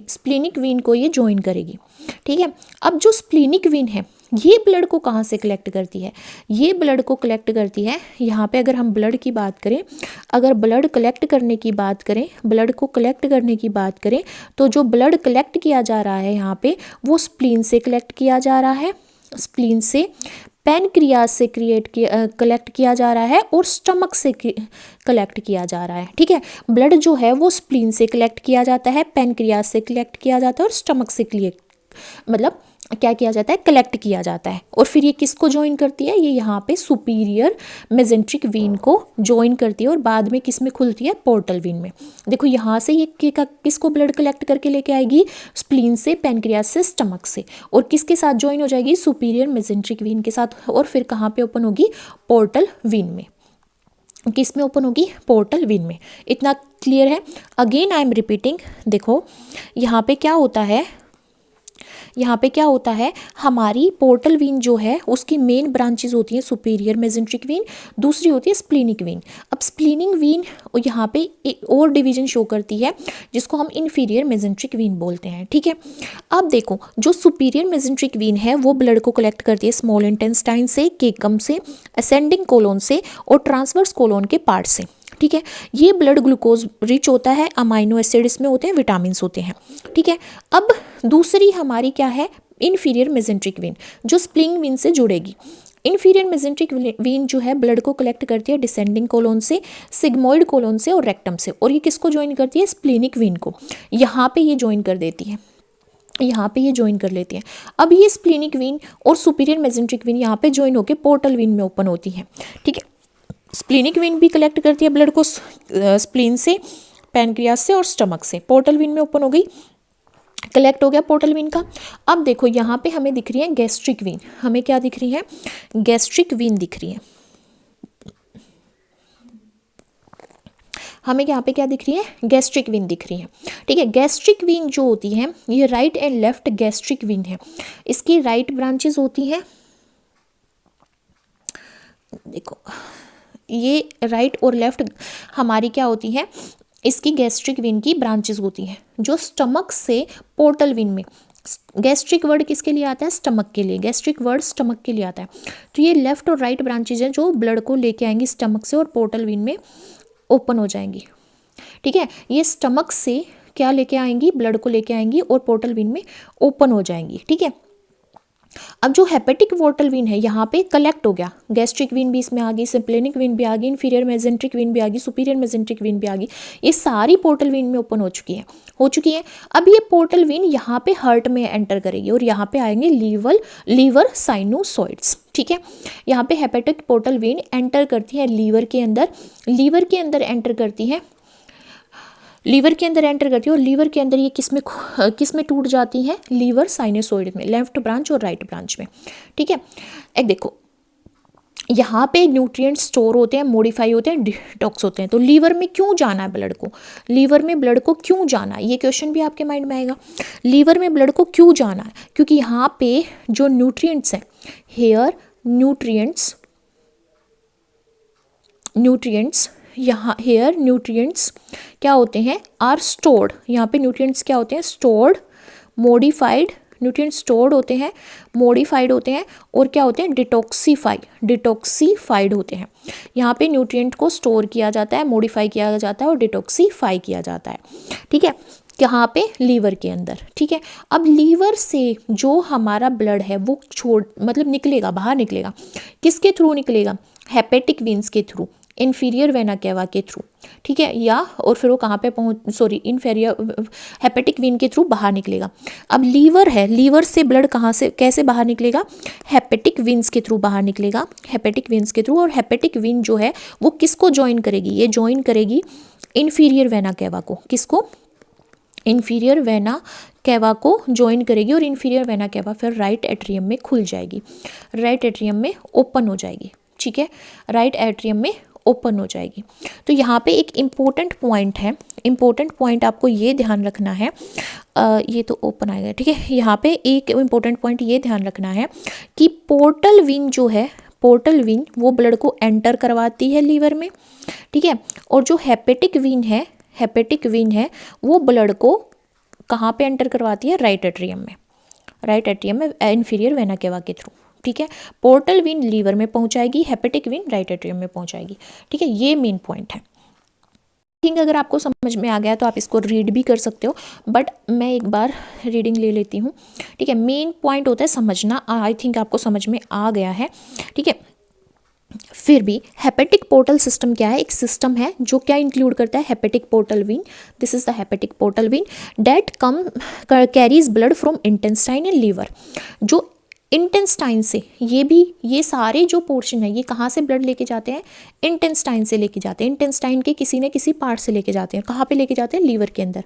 splenic when को ये ज्वाइन करेगी। ठीक है, अब जो स्प्लीनिक वेन है ये ब्लड को कहाँ से कलेक्ट करती है? ये ब्लड को कलेक्ट करती है, यहाँ पे अगर हम ब्लड की बात करें, अगर ब्लड कलेक्ट करने की बात करें, ब्लड को कलेक्ट करने की बात करें, तो जो ब्लड कलेक्ट किया जा रहा है यहाँ पे वो स्प्लीन से कलेक्ट किया जा रहा है, स्प्लीन से, पैनक्रियाज से कलेक्ट किया जा रहा है और स्टमक से कलेक्ट किया जा रहा है। ठीक है, ब्लड जो है वो स्प्लीन से कलेक्ट किया जाता है, पैनक्रियाज से कलेक्ट किया जाता है और स्टमक से मतलब क्या किया जाता है? कलेक्ट किया जाता है। और फिर ये किसको ज्वाइन करती है? ये यहाँ पे सुपीरियर मेजेंट्रिक वेन को ज्वाइन करती है और बाद में किस में खुलती है? पोर्टल वेन में। देखो यहाँ से ये किसको ब्लड कलेक्ट करके लेके आएगी? स्प्लीन से, पैनक्रियाज से, स्टमक से। और किसके साथ ज्वाइन हो जाएगी? सुपीरियर मेजेंट्रिक वेन के साथ। और फिर कहाँ पे ओपन होगी? पोर्टल वेन में। किस में ओपन होगी? पोर्टल वेन में। इतना क्लियर है? Again I am repeating. देखो यहाँ पे क्या होता है, यहाँ पे क्या होता है? हमारी पोर्टल वेन जो है उसकी मेन ब्रांचेस होती हैं सुपीरियर मेजेंट्रिक वेन, दूसरी होती है स्प्लीनिक वेन। अब स्प्लीनिक वेन यहाँ पे एक और डिवीजन शो करती है जिसको हम इन्फीरियर मेजेंट्रिक वेन बोलते हैं। ठीक है, अब देखो जो सुपीरियर मेजेंट्रिक वेन है वो ब्लड को कलेक्ट करती है स्मॉल इंटेस्टाइन से, केकम से, असेंडिंग कोलोन से और ट्रांसवर्स कोलोन के पार्ट से। ठीक है, ये ब्लड ग्लूकोज रिच होता है, अमाइनो एसिड इसमें होते हैं, विटामिन्स होते हैं। ठीक है, अब दूसरी हमारी क्या है? इन्फीरियर मेजेंट्रिक वेन जो स्प्लिंग वेन से जुड़ेगी। इन्फीरियर मेजेंट्रिक वेन जो है ब्लड को कलेक्ट करती है डिसेंडिंग कोलोन से, सिग्मोइड कोलोन से और रेक्टम से, और ये किसको ज्वाइन करती है? स्प्लेनिक वेन को। यहाँ पे ये ज्वाइन कर देती है, यहाँ पे ये ज्वाइन कर लेती है। अब ये स्प्लेनिक वेन और सुपीरियर मेजेंट्रिक वेन यहाँ पे ज्वाइन होकर पोर्टल वेन में ओपन होती है। ठीक है, स्प्लेनिक वेन भी कलेक्ट करती है ब्लड को स्प्लीन से, पैनक्रियास से और स्टमक से। पोर्टल वेन में ओपन हो गई, कलेक्ट हो गया पोर्टल वेन का। अब देखो यहाँ पे हमें दिख रही है गैस्ट्रिक वेन। हमें क्या दिख रही है? गैस्ट्रिक वेन दिख रही है। हमें यहाँ पे क्या दिख रही है? गैस्ट्रिक वेन दिख रही है। ठीक है, गैस्ट्रिक वेन जो होती है ये right and left gastric when है। इसकी राइट ब्रांचेस होती हैं, देखो ये राइट और लेफ्ट हमारी क्या होती है? इसकी गैस्ट्रिक वेन की ब्रांचेस होती हैं जो स्टमक से पोर्टल वेन में। गैस्ट्रिक वर्ड किसके लिए आता है? स्टमक के लिए। गैस्ट्रिक वर्ड स्टमक के लिए आता है। तो ये लेफ्ट और राइट ब्रांचेज हैं जो ब्लड को लेके आएंगी स्टमक से और पोर्टल वेन में ओपन हो जाएंगी। ठीक है, ये स्टमक से क्या लेके आएंगी? ब्लड को लेके आएंगी और पोर्टल वेन में ओपन हो जाएंगी। ठीक है, अब जो हेपेटिक पोर्टल वेन है यहाँ पे कलेक्ट हो गया, गैस्ट्रिक वेन भी इसमें आ गई, स्प्लेनिक वेन भी आ गई, इन्फीरियर मेजेंट्रिक वेन भी आ गई, सुपीरियर मेजेंट्रिक वेन भी आ गई। ये सारी पोर्टल वेन में ओपन हो चुकी है। अब ये पोर्टल वेन यहाँ पे हार्ट में एंटर करेगी और यहाँ पे आएंगे लीवर साइनोसॉइड्स। ठीक है, यहाँ पे हेपेटिक पोर्टल वेन एंटर करती है लीवर के अंदर एंटर करती है और लीवर के अंदर ये किसमें टूट जाती है? लीवर साइनोसॉइड में, लेफ्ट ब्रांच और राइट ब्रांच में। ठीक है, एक देखो यहाँ पे न्यूट्रिएंट स्टोर होते हैं, मॉडिफाई होते हैं, डिटॉक्स होते हैं। तो लीवर में क्यों जाना है ब्लड को? लीवर में ब्लड को क्यों जाना है? ये क्वेश्चन भी आपके माइंड में आएगा। लीवर में ब्लड को क्यों जाना है? क्योंकि यहाँ पे जो न्यूट्रिएंट्स हैं, हेयर न्यूट्रिएंट्स क्या होते हैं? Are stored. यहाँ पे न्यूट्रिएंट्स क्या होते हैं? Stored, modified. न्यूट्रिएंट्स स्टोर्ड होते हैं, मॉडिफाइड होते हैं और क्या होते हैं? डिटॉक्सीफाइड होते हैं। यहाँ पे न्यूट्रिएंट को स्टोर किया जाता है, मॉडिफाई किया जाता है और डिटॉक्सीफाई किया जाता है। ठीक है, यहाँ पे लीवर के अंदर। ठीक है, अब लीवर से जो हमारा ब्लड है वो निकलेगा, बाहर निकलेगा। किसके थ्रू निकलेगा? हेपेटिक वेन्स के थ्रू, इन्फीरियर वेना केवा के थ्रू। ठीक है, या और फिर वो कहाँ पे इन्फीरियर हेपेटिक वेन के थ्रू बाहर निकलेगा। अब लीवर है, लीवर से ब्लड कहाँ से कैसे बाहर निकलेगा? हेपेटिक वेन्स के थ्रू बाहर निकलेगा, हेपेटिक वेन्स के थ्रू। और हेपेटिक वेन जो है वो किसको ज्वाइन करेगी? ये ज्वाइन करेगी इन्फीरियर वेना केवा को। किसको? इन्फीरियर वेना केवा को ज्वाइन करेगी और इन्फीरियर वेना केवा फिर राइट एट्रियम में खुल जाएगी, राइट एट्रियम में ओपन हो जाएगी। ठीक है, राइट एट्रियम में ओपन हो जाएगी। तो यहाँ पे एक इम्पोर्टेंट पॉइंट है, इम्पोर्टेंट पॉइंट आपको ये ध्यान रखना है, ये तो ओपन आएगा। ठीक है, यहाँ पे एक इम्पोर्टेंट पॉइंट ये ध्यान रखना है कि पोर्टल वेन जो है, पोर्टल वेन वो ब्लड को एंटर करवाती है लीवर में। ठीक है, और जो हेपेटिक वेन है वो ब्लड को कहाँ पे एंटर करवाती है? राइट एट्रियम में, इन्फीरियर वेना केवा के थ्रू। ठीक है, पोर्टल वेन लीवर में पहुंचाएगी, हेपेटिक वेन राइट एट्रियम में पहुंचाएगी। ठीक है, ये मेन पॉइंट है। थिंक अगर आपको समझ में आ गया तो आप इसको रीड भी कर सकते हो, बट मैं एक बार रीडिंग ले लेती हूँ। ठीक है, मेन पॉइंट होता है समझना। आई थिंक आपको समझ में आ गया है। ठीक है, फिर भी हेपेटिक पोर्टल सिस्टम क्या है? एक सिस्टम है जो क्या इंक्लूड करता है? Hepatic portal vein. This is the hepatic portal vein that carries blood from intestine and liver. जो इंटेस्टाइन से, ये सारे जो पोर्शन है ये कहाँ से ब्लड लेके जाते हैं? इंटेस्टाइन से लेके जाते हैं। इंटेस्टाइन के किसी न किसी पार्ट से लेके जाते हैं। कहाँ पे लेके जाते हैं? लीवर के अंदर।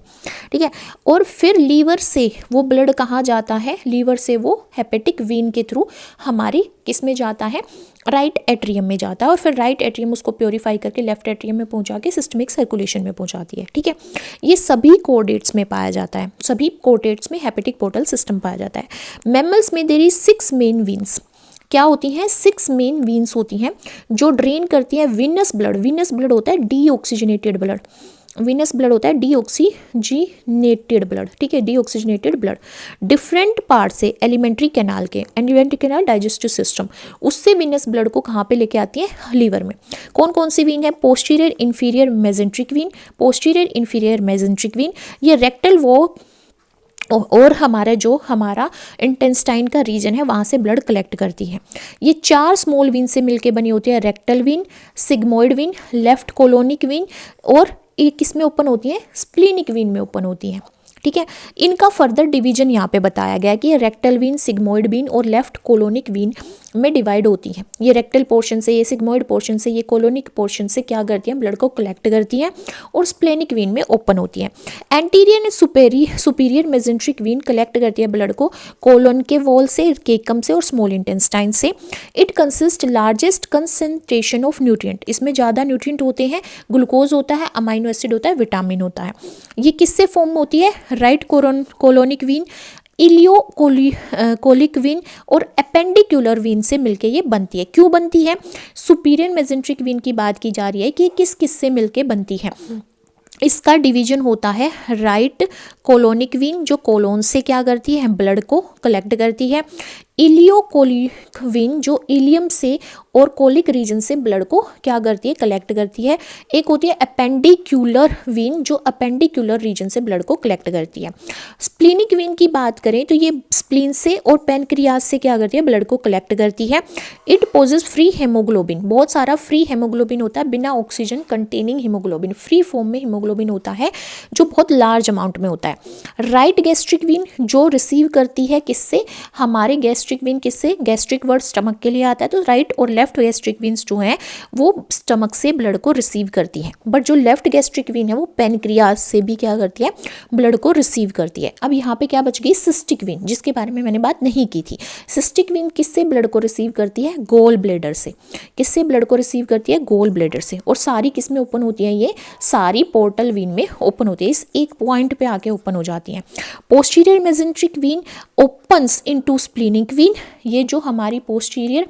ठीक है, और फिर लीवर से वो ब्लड कहाँ जाता है? लीवर से वो हेपेटिक वेन के थ्रू हमारी किस में जाता है? राइट एट्रियम में जाता है और फिर राइट एट्रियम उसको प्योरीफाई करके लेफ्ट एट्रियम में पहुंचा के सिस्टमिक सर्कुलेशन में पहुंचाती है। ठीक है, ये सभी कोडेट्स में पाया जाता है, सभी कोडेट्स में हेपेटिक पोर्टल सिस्टम पाया जाता है। मैमल्स में देयर इज 6 मेन वेन्स। क्या होती हैं? 6 मेन वेन्स होती हैं जो ड्रेन करती हैं विनस ब्लड। विनस ब्लड होता है डीऑक्सीजनेटेड ब्लड। विनस ब्लड होता है डीऑक्सीजनेटेड ब्लड। ठीक है, डीऑक्सीजनेटेड ब्लड डिफरेंट पार्ट से, एलिमेंट्री कैनाल के, एलिमेंट्री कैनाल डाइजेस्टिव सिस्टम, उससे विनस ब्लड को कहाँ पे लेके आती है? लीवर में। कौन कौन सी वेन है? Posterior inferior mesenteric when, posterior inferior mesenteric when. ये रेक्टल वो और हमारा इंटेस्टाइन का रीजन है वहाँ से ब्लड कलेक्ट करती है। ये 4 स्मॉल वीन से मिलके बनी होती है, rectal vein, sigmoid vein, left colonic vein, और ये किस में ओपन होती है, स्प्लीनिक वीन में ओपन होती है। ठीक है, इनका फर्दर डिवीजन यहाँ पे बताया गया है कि ये रेक्टल वीन, सिग्मोइड वीन और लेफ्ट कोलोनिक वीन में डिवाइड होती है। ये रेक्टल पोर्शन से, ये सिग्मोइड पोर्शन से, ये कोलोनिक पोर्शन से क्या करती हैं, ब्लड को कलेक्ट करती हैं और स्प्लेनिक वीन में ओपन होती है। Anterior and superior mesenteric vein collect करती है ब्लड को कोलोन के वॉल से, केकम से और स्मॉल इंटेस्टाइन से। It consist largest concentration of nutrient, इसमें ज़्यादा न्यूट्रिएंट होते हैं, ग्लूकोज होता है, अमाइनो एसिड होता है, विटामिन होता है। ये किससे फॉर्म होती है, right colonic vein, ileocolic vein और एपेंडिकुलर वीन से मिलके ये बनती है। क्यों बनती है, सुपीरियर मेजेंट्रिक वीन की बात की जा रही है कि किस किस से मिलके बनती है। इसका डिवीजन होता है राइट कोलोनिक वीन जो कोलोन से क्या करती है, ब्लड को कलेक्ट करती है। इलियोकोलिक वीन जो इलियम से और कोलिक रीजन से ब्लड को क्या करती है, कलेक्ट करती है। एक होती है एपेंडिकुलर वीन जो एपेंडिकुलर रीजन से ब्लड को कलेक्ट करती है। स्प्लीनिक वीन की बात करें तो ये स्प्लीन से और पैनक्रियाज से क्या करती है, ब्लड को कलेक्ट करती है। इट पोजेस फ्री हेमोग्लोबिन, बहुत सारा फ्री हेमोग्लोबिन होता है, बिना oxygen containing haemoglobin, free form में हेमोग्लोबिन होता है जो बहुत लार्ज अमाउंट में होता है। राइट गैस्ट्रिक वीन जो रिसीव करती है किससे, हमारे गैस्ट्रिक वीन किससे, गैस्ट्रिक वर्ड स्टमक के लिए आता है, तो राइट और लेफ्ट गैस्ट्रिक वीन्स जो हैं वो स्टमक से ब्लड को रिसीव करती है। बट जो लेफ्ट गैस्ट्रिक वीन है वो पैनक्रियाज से भी क्या करती है, ब्लड को रिसीव करती है। अब यहाँ पे क्या बच गई, सिस्टिक वीन, जिसके बारे में मैंने बात नहीं की थी। सिस्टिक वीन किससे ब्लड को रिसीव करती है, गोल ब्लेडर से। किससे ब्लड को रिसीव करती है, गोल ब्लेडर से। और सारी किस में ओपन होती है, ये सारी पोर्टल वीन में ओपन होती है, इस एक पॉइंट पे आके ओपन हो जाती है। Posterior mesenteric vein opens into splenic vein, ये जो हमारी पोस्टीरियर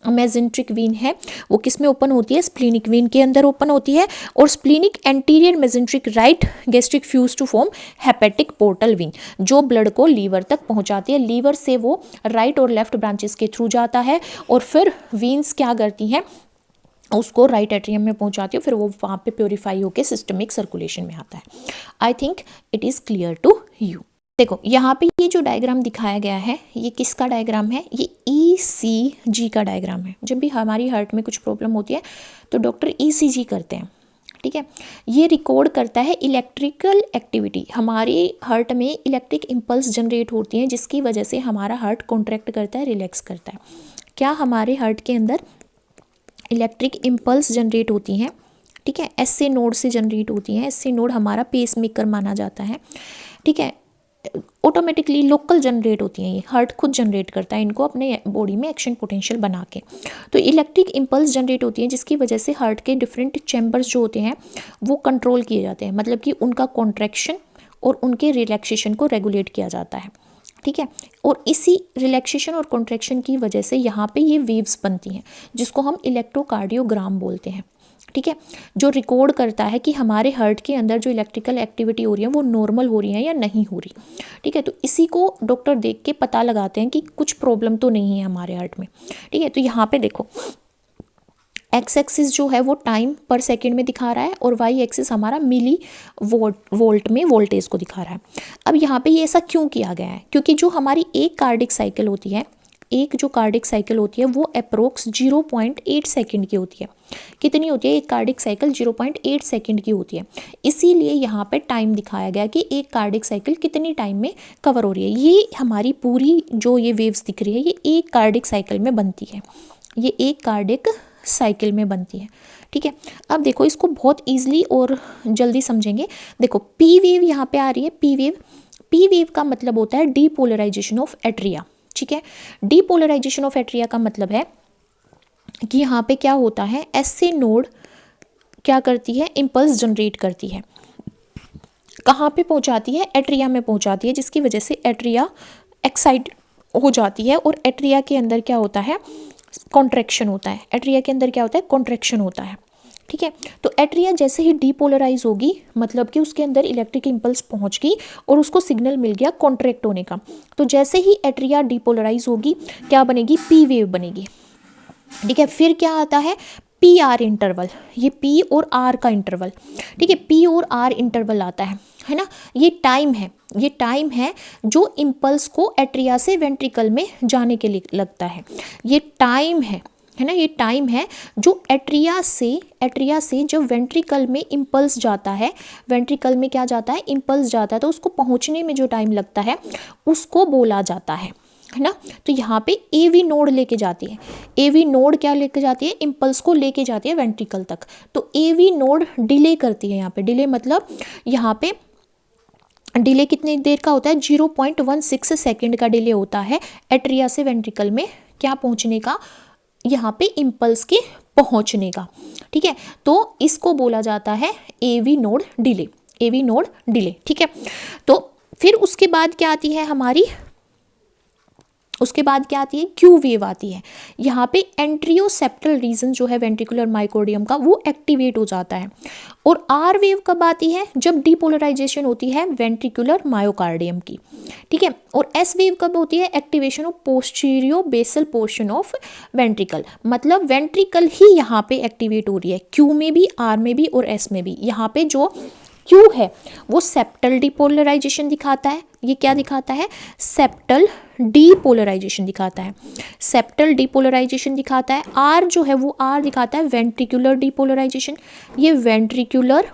मेजेंट्रिक वीन है वो किस में ओपन होती है, स्प्लीनिक वीन के अंदर ओपन होती है। और splenic anterior mesenteric right gastric fuse to form hepatic portal vein जो ब्लड को लीवर तक पहुंचाती है। लीवर से वो राइट और लेफ्ट ब्रांचेस के थ्रू जाता है और फिर वीन्स क्या करती हैं, उसको राइट एट्रियम में पहुंचाती है, फिर वो वहाँ पे प्योरीफाई होकर सिस्टमिक सर्कुलेशन में आता है। I think it is clear to you. देखो यहाँ पे ये जो डायग्राम दिखाया गया है ये किसका डायग्राम है, ये ECG का डायग्राम है। जब भी हमारी हार्ट में कुछ प्रॉब्लम होती है तो डॉक्टर ECG करते हैं, ठीक है। ये रिकॉर्ड करता है इलेक्ट्रिकल एक्टिविटी, हमारे हार्ट में इलेक्ट्रिक इम्पल्स जनरेट होती हैं जिसकी वजह से हमारा हार्ट कॉन्ट्रैक्ट करता है, रिलैक्स करता है। क्या हमारे हार्ट के अंदर इलेक्ट्रिक इम्पल्स जनरेट होती हैं, ठीक है, SA नोड से जनरेट होती हैं। SA नोड हमारा पेस मेकर माना जाता है, ठीक है। ऑटोमेटिकली लोकल जनरेट होती हैं, ये हार्ट खुद जनरेट करता है इनको अपने बॉडी में एक्शन पोटेंशियल बना के। तो इलेक्ट्रिक इम्पल्स जनरेट होती हैं जिसकी वजह से हार्ट के डिफरेंट चैम्बर्स जो होते हैं वो कंट्रोल किए जाते हैं, मतलब कि उनका कॉन्ट्रैक्शन और उनके रिलैक्सेशन को रेगुलेट किया जाता है, ठीक है। और इसी रिलैक्सेशन और कॉन्ट्रैक्शन की वजह से यहाँ पे ये वेव्स बनती हैं जिसको हम इलेक्ट्रोकार्डियोग्राम बोलते हैं, ठीक है, जो रिकॉर्ड करता है कि हमारे हार्ट के अंदर जो इलेक्ट्रिकल एक्टिविटी हो रही है वो नॉर्मल हो रही है या नहीं हो रही, ठीक है। तो इसी को डॉक्टर देख के पता लगाते हैं कि कुछ प्रॉब्लम तो नहीं है हमारे हार्ट में, ठीक है। तो यहाँ पे देखो एक्स एक्सिस जो है वो टाइम पर सेकंड में दिखा रहा है और वाई एक्सिस हमारा मिली वोल्ट में वोल्टेज को दिखा रहा है। अब यहाँ पे ये ऐसा क्यों किया गया है, क्योंकि जो हमारी एक कार्डिक साइकिल होती है, एक जो कार्डिक साइकिल होती है वो अप्रोक्स 0.8 सेकंड की होती है। कितनी होती है एक कार्डिक साइकिल, 0.8 सेकंड की होती है। इसीलिए यहाँ पे टाइम दिखाया गया कि एक कार्डिक साइकिल कितनी टाइम में कवर हो रही है। ये हमारी पूरी जो ये वेव्स दिख रही है ये एक कार्डिक साइकिल में बनती है, ये एक कार्डिक साइकिल में बनती है, ठीक है। अब देखो इसको बहुत ईजिली और जल्दी समझेंगे। देखो पी वेव यहाँ पे आ रही है, पी वेव का मतलब होता है डीपोलराइजेशन ऑफ एट्रिया, ठीक है। डीपोलराइजेशन ऑफ एट्रिया का मतलब है कि यहाँ पे क्या होता है, SA नोड क्या करती है, इम्पल्स जनरेट करती है, कहाँ पे पहुँचाती है, एट्रिया में पहुँचाती है, जिसकी वजह से एट्रिया एक्साइट हो जाती है और एट्रिया के अंदर क्या होता है, कॉन्ट्रैक्शन होता है। एट्रिया के अंदर क्या होता है, कॉन्ट्रैक्शन होता है, ठीक है। तो एट्रिया जैसे ही डीपोलराइज होगी मतलब कि उसके अंदर इलेक्ट्रिक इम्पल्स पहुंच गई और उसको सिग्नल मिल गया कॉन्ट्रैक्ट होने का। तो जैसे ही एट्रिया डीपोलराइज होगी क्या बनेगी, पी वेव बनेगी, ठीक है। फिर क्या आता है, PR इंटरवल, ये P और R का इंटरवल, ठीक है, P और R इंटरवल आता है। है ना, ये टाइम है, ये टाइम है जो इम्पल्स को एट्रिया से वेंट्रिकल में जाने के लिए लगता है। ये टाइम है ना, ये टाइम है जो एट्रिया से जब वेंट्रिकल में इम्पल्स जाता है, वेंट्रिकल में क्या जाता है, इम्पल्स जाता है, तो उसको पहुंचने में जो टाइम लगता है उसको बोला जाता है ना। तो यहाँ पे एवी नोड लेके जाती है, एवी नोड क्या लेके जाती है, इम्पल्स को लेके जाती है वेंट्रिकल तक। तो एवी नोड डिले करती है, यहाँ पे डिले मतलब यहाँ पे डिले कितनी देर का होता है, 0.16 सेकेंड का डिले होता है एट्रिया से वेंट्रिकल में क्या पहुंचने का, यहाँ पे इम्पल्स के पहुंचने का। ठीक है, तो इसको बोला जाता है AV node delay, AV node delay. ठीक है, तो फिर उसके बाद क्या आती है हमारी, उसके बाद क्या आती है, क्यू वेव आती है। यहाँ पे एंट्रियोसेप्टल रीजन जो है वेंट्रिकुलर माइकोर्डियम का वो एक्टिवेट हो जाता है। और आर वेव कब आती है, जब डीपोलराइजेशन होती है वेंट्रिकुलर मायोकार्डियम की। ठीक है, और एस वेव कब होती है, activation of postero basal portion of ventricle, मतलब वेंट्रिकल ही यहाँ पे एक्टिवेट हो रही है, क्यू में भी, आर में भी और एस में भी। यहाँ पे जो क्यू है वो सेप्टल डिपोलराइजेशन दिखाता है, ये क्या दिखाता है, सेप्टल डीपोलराइजेशन दिखाता है, सेप्टल डीपोलराइजेशन दिखाता है। आर जो है वो आर दिखाता है वेंट्रिकुलर डीपोलराइजेशन, ये वेंट्रिकुलर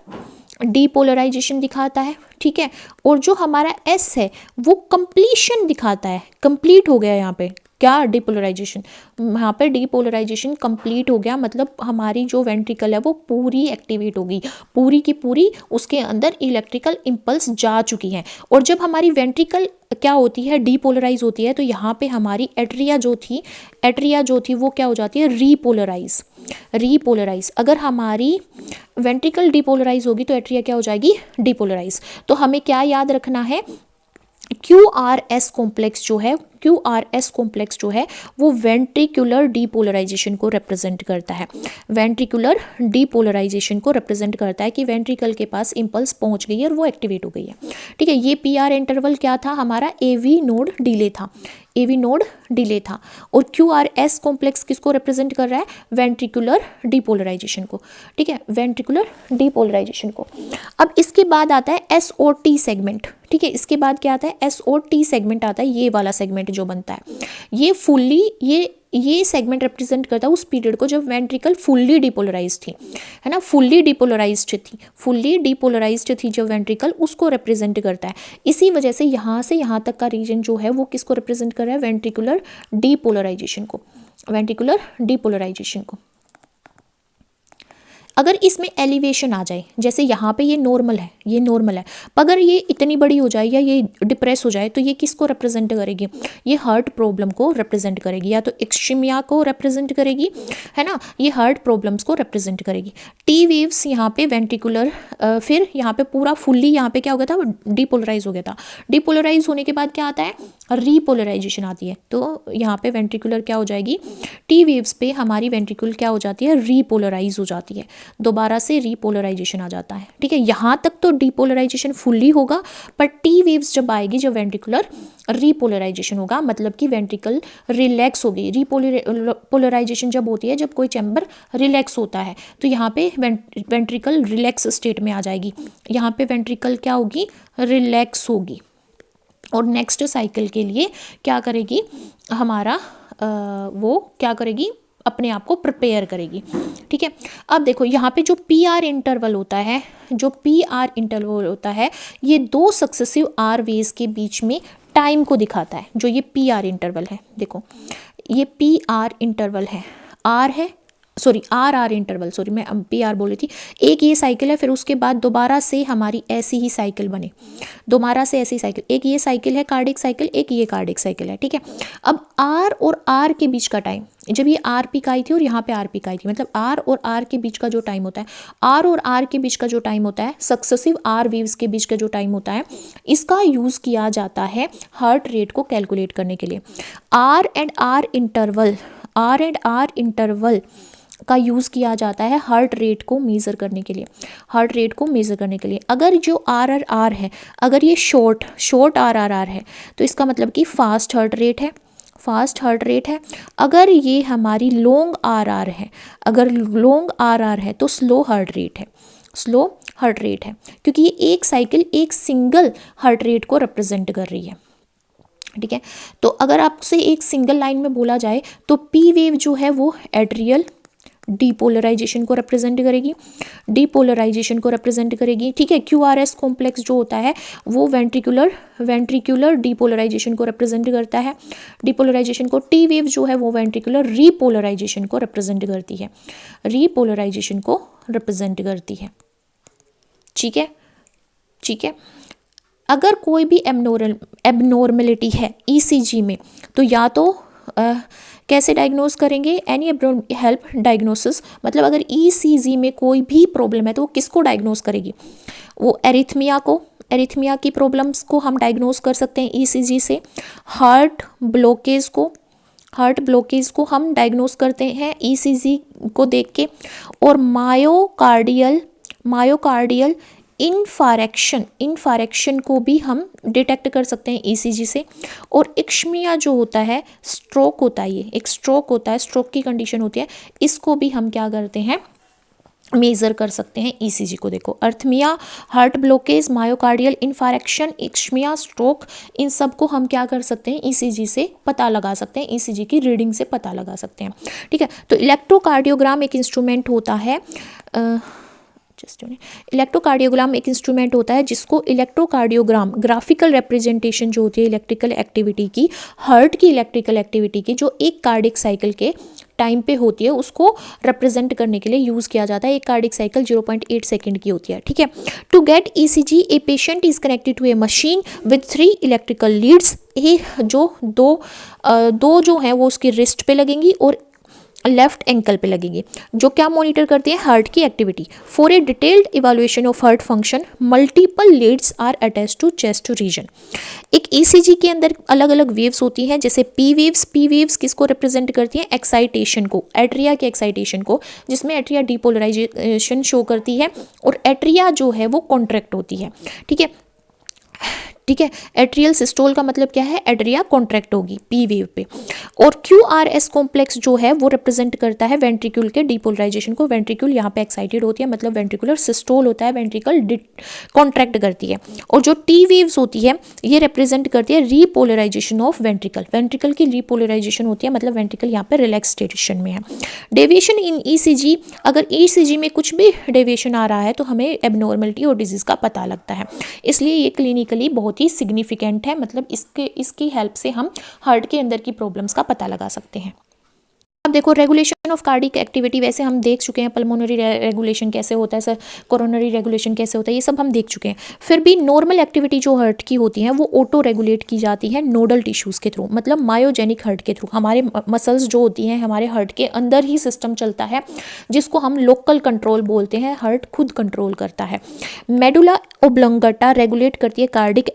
डीपोलराइजेशन दिखाता है। ठीक है, और जो हमारा एस है वो कंप्लीशन दिखाता है, कंप्लीट हो गया यहाँ पे क्या, डिपोलराइजेशन, यहाँ पे डिपोलराइजेशन कंप्लीट हो गया, मतलब हमारी जो वेंट्रिकल है वो पूरी एक्टिवेट होगी, पूरी की पूरी उसके अंदर इलेक्ट्रिकल इम्पल्स जा चुकी हैं। और जब हमारी वेंट्रिकल क्या होती है, डीपोलराइज होती है, तो यहाँ पे हमारी एट्रिया जो थी वो क्या हो जाती है, रीपोलराइज, रीपोलराइज। अगर हमारी वेंट्रिकल डीपोलराइज होगी तो एट्रिया क्या हो जाएगी, डीपोलराइज। तो हमें क्या याद रखना है, QRS कॉम्प्लेक्स जो है, QRS कॉम्प्लेक्स जो है वो वेंट्रिकुलर डीपोलराइजेशन को रिप्रेजेंट करता है, वेंट्रिकुलर डीपोलराइजेशन को रिप्रेजेंट करता है कि वेंट्रिकल के पास इम्पल्स पहुंच गई है और वो एक्टिवेट हो गई है। ठीक है, ये PR इंटरवल क्या था हमारा, AV नोड डिले था, AV नोड डिले था। और QRS कॉम्प्लेक्स किसको रिप्रेजेंट कर रहा है, वेंट्रिकुलर डीपोलराइजेशन को। ठीक है, वेंट्रिकुलर डीपोलराइजेशन को। अब इसके बाद आता है SOT सेगमेंट। ठीक है, इसके बाद क्या आता है, SOT सेगमेंट आता है, ये वाला सेगमेंट जो बनता है, ये फुल्ली ये सेगमेंट रिप्रेजेंट करता है उस पीरियड को जब वेंट्रिकल फुल्ली डिपोलराइज थी, है ना, फुल्ली डिपोलराइज्ड थी जब वेंट्रिकल, उसको रिप्रेजेंट करता है। इसी वजह से यहाँ तक का रीजन जो है वो किसको रिप्रेजेंट कर रहा है, वेंट्रिकुलर डीपोलराइजेशन को, वेंट्रिकुलर डीपोलराइजेशन को। अगर इसमें एलिवेशन आ जाए, जैसे यहाँ पे ये नॉर्मल है, ये नॉर्मल है, अगर ये इतनी बड़ी हो जाए या ये डिप्रेस हो जाए तो ये किसको रिप्रेजेंट करेगी, ये हार्ट प्रॉब्लम को रिप्रेजेंट करेगी, या तो एक्सट्रीमिया को रिप्रेजेंट करेगी, है ना, ये हार्ट प्रॉब्लम्स को रिप्रेजेंट करेगी। टी वेव्स यहाँ पे वेंट्रिकुलर, फिर यहाँ पे पूरा फुल्ली यहाँ पे क्या हो गया था, डीपोलराइज हो गया था। डीपोलराइज होने के बाद क्या आता है, रीपोलराइजेशन आती है, तो यहाँ पे वेंट्रिकुलर क्या हो जाएगी, टी वेव्स पे हमारी वेंट्रिकुल क्या हो जाती है, रीपोलराइज हो जाती है, दोबारा से रीपोलराइजेशन आ जाता है। ठीक है, यहाँ तक तो डीपोलराइजेशन फुल्ली होगा, पर टी वेव्स जब आएगी, जब वेंट्रिकुलर रीपोलराइजेशन होगा, मतलब कि वेंट्रिकल रिलैक्स होगी। रीपोलराइजेशन जब होती है, जब कोई चैम्बर रिलैक्स होता है, तो यहाँ पे वेंट्रिकल रिलैक्स स्टेट में आ जाएगी, यहाँ पे वेंट्रिकल क्या होगी, रिलैक्स होगी, और नेक्स्ट साइकिल के लिए क्या करेगी, हमारा वो क्या करेगी, अपने आप को प्रिपेयर करेगी। ठीक है, अब देखो यहाँ पे जो PR इंटरवल होता है, जो PR इंटरवल होता है, ये दो सक्सेसिव R वेज के बीच में टाइम को दिखाता है। जो ये PR इंटरवल है, देखो ये PR इंटरवल है, R है, सॉरी RR इंटरवल, सॉरी मैं PR बोल रही थी। एक ये साइकिल है, फिर उसके बाद दोबारा से हमारी ऐसी ही साइकिल बने, दोबारा से ऐसी साइकिल, एक ये साइकिल है कार्डिक साइकिल, एक ये कार्डिक साइकिल है। ठीक है, अब R और R के बीच का टाइम, जब ये R पीक आई थी और यहाँ पे R पीक आई थी, मतलब R और R के बीच का जो टाइम होता है, R और R के बीच का जो टाइम होता है, सक्सेसिव R वेव्स के बीच का जो टाइम होता है, इसका यूज़ किया जाता है हार्ट रेट को कैलकुलेट करने के लिए। R एंड R इंटरवल का यूज़ किया जाता है हार्ट रेट को मेज़र करने के लिए, हार्ट रेट को मेज़र करने के लिए। अगर जो RR है, अगर ये शॉर्ट RRR है, तो इसका मतलब कि फास्ट हार्ट रेट है, फास्ट हार्ट रेट है। अगर ये हमारी लॉन्ग RR है, अगर लॉन्ग RR है तो स्लो हार्ट रेट है, स्लो हार्ट रेट है, क्योंकि ये एक साइकिल एक सिंगल हार्ट रेट को रिप्रेजेंट कर रही है। ठीक है, तो अगर आपसे एक सिंगल लाइन में बोला जाए तो पी वेव जो है वो एट्रियल डीपोलराइजेशन को रिप्रेजेंट करेगी, डीपोलराइजेशन को रिप्रेजेंट करेगी। ठीक है, क्यू आर एस कॉम्प्लेक्स जो होता है वो वेंट्रिकुलर डीपोलराइजेशन को रिप्रेजेंट करता है, डीपोलराइजेशन को। टी वेव जो है वो वेंट्रिकुलर रीपोलराइजेशन को रिप्रेजेंट करती है, रीपोलराइजेशन को रिप्रेजेंट करती है। ठीक है, ठीक है। अगर कोई भी एबनॉर्मलिटी है ईसीजी में तो या तो कैसे डायग्नोज करेंगे, एनी हेल्प डायग्नोसिस, मतलब अगर ईसीजी में कोई भी प्रॉब्लम है तो वो किसको डायग्नोज करेगी, वो एरिथमिया को, एरिथमिया की प्रॉब्लम्स को हम डायग्नोज कर सकते हैं ईसीजी से। हार्ट ब्लॉकेज को हम डायग्नोज करते हैं ईसीजी को देख के। और मायोकार्डियल इन्फारेक्शन को भी हम डिटेक्ट कर सकते हैं ईसीजी से। और इक्ष्मिया जो होता है, स्ट्रोक होता है, ये एक स्ट्रोक होता है, स्ट्रोक की कंडीशन होती है, इसको भी हम क्या करते हैं, मेज़र कर सकते हैं ईसीजी को। देखो, arrhythmia, heart blockage, myocardial infarction, इक्ष्मिया, स्ट्रोक, इन सब को हम क्या कर सकते हैं, ईसीजी से पता लगा सकते हैं, ईसीजी की रीडिंग से पता लगा सकते हैं। ठीक है, तो इलेक्ट्रोकार्डियोग्राम एक इंस्ट्रूमेंट होता है, इलेक्ट्रोकार्डियोग्राम एक इंस्ट्रूमेंट होता है जिसको इलेक्ट्रोकार्डियोग्राम, ग्राफिकल रिप्रेजेंटेशन जो होती है इलेक्ट्रिकल एक्टिविटी की, हार्ट की इलेक्ट्रिकल एक्टिविटी की, जो एक कार्डिक साइकिल के टाइम पे होती है, उसको रिप्रेजेंट करने के लिए यूज़ किया जाता है। एक कार्डिक साइकिल 0.8 सेकेंड की होती है। ठीक है, to get ECG a patient is connected to a machine with 3 electrical leads. ये जो दो जो हैं वो उसकी रिस्ट पे लगेंगी और लेफ्ट एंकल पे लगेंगी, जो क्या मॉनिटर करती है, हार्ट की activity. For a detailed evaluation of heart function multiple leads are attached to chest region. एक ईसीजी के अंदर अलग अलग वेव्स होती हैं, जैसे पी वेव्स किसको रिप्रेजेंट करती हैं, एक्साइटेशन को, एट्रिया के एक्साइटेशन को, जिसमें एट्रिया डीपोलराइजेशन शो करती है और एट्रिया जो है वो कॉन्ट्रैक्ट होती है। ठीक है, ठीक है, एट्रियल सिस्टोल का मतलब क्या है, एट्रिया कॉन्ट्रैक्ट होगी पी वेव पे। और क्यू आर एस कॉम्प्लेक्स जो है वो रिप्रेजेंट करता है वेंट्रिक्यूल के डीपोलराइजेशन को। वेंट्रिक्यूल यहाँ पे एक्साइटेड होती है, मतलब वेंट्रिकुलर सिस्टोल होता है, वेंट्रिकल कॉन्ट्रैक्ट करती है। और जो टी वेव्स होती है ये रिप्रेजेंट करती है रीपोलराइजेशन ऑफ वेंट्रिकल, वेंट्रिकल की रीपोलराइजेशन होती है, मतलब वेंट्रिकल यहाँ पे रिलैक्सेशन में है। डेविएशन इन ईसीजी, अगर ईसीजी में कुछ भी डेविएशन आ रहा है तो हमें एबनॉर्मलिटी और डिजीज का पता लगता है, इसलिए ये क्लिनिकली बहुत ही सिग्निफिकेंट है, मतलब इसकी हेल्प से हम हार्ट के अंदर की प्रॉब्लम्स का पता लगा सकते हैं। अब देखो, रेगुलेशन ऑफ कार्डिक एक्टिविटी, वैसे हम देख चुके हैं पल्मोनरी रेगुलेशन कैसे होता है, सर कोरोनरी रेगुलेशन कैसे होता है, ये सब हम देख चुके हैं। फिर भी नॉर्मल एक्टिविटी जो हार्ट की होती है वो ऑटो रेगुलेट की जाती है नोडल टिश्यूज़ के थ्रू, मतलब मायोजेनिक हार्ट के थ्रू। हमारे मसल्स जो होती हैं हमारे हार्ट के अंदर ही सिस्टम चलता है, जिसको हम लोकल कंट्रोल बोलते हैं, हार्ट खुद कंट्रोल करता है। मेडुला ओब्लंगटा रेगुलेट करती है कार्डिक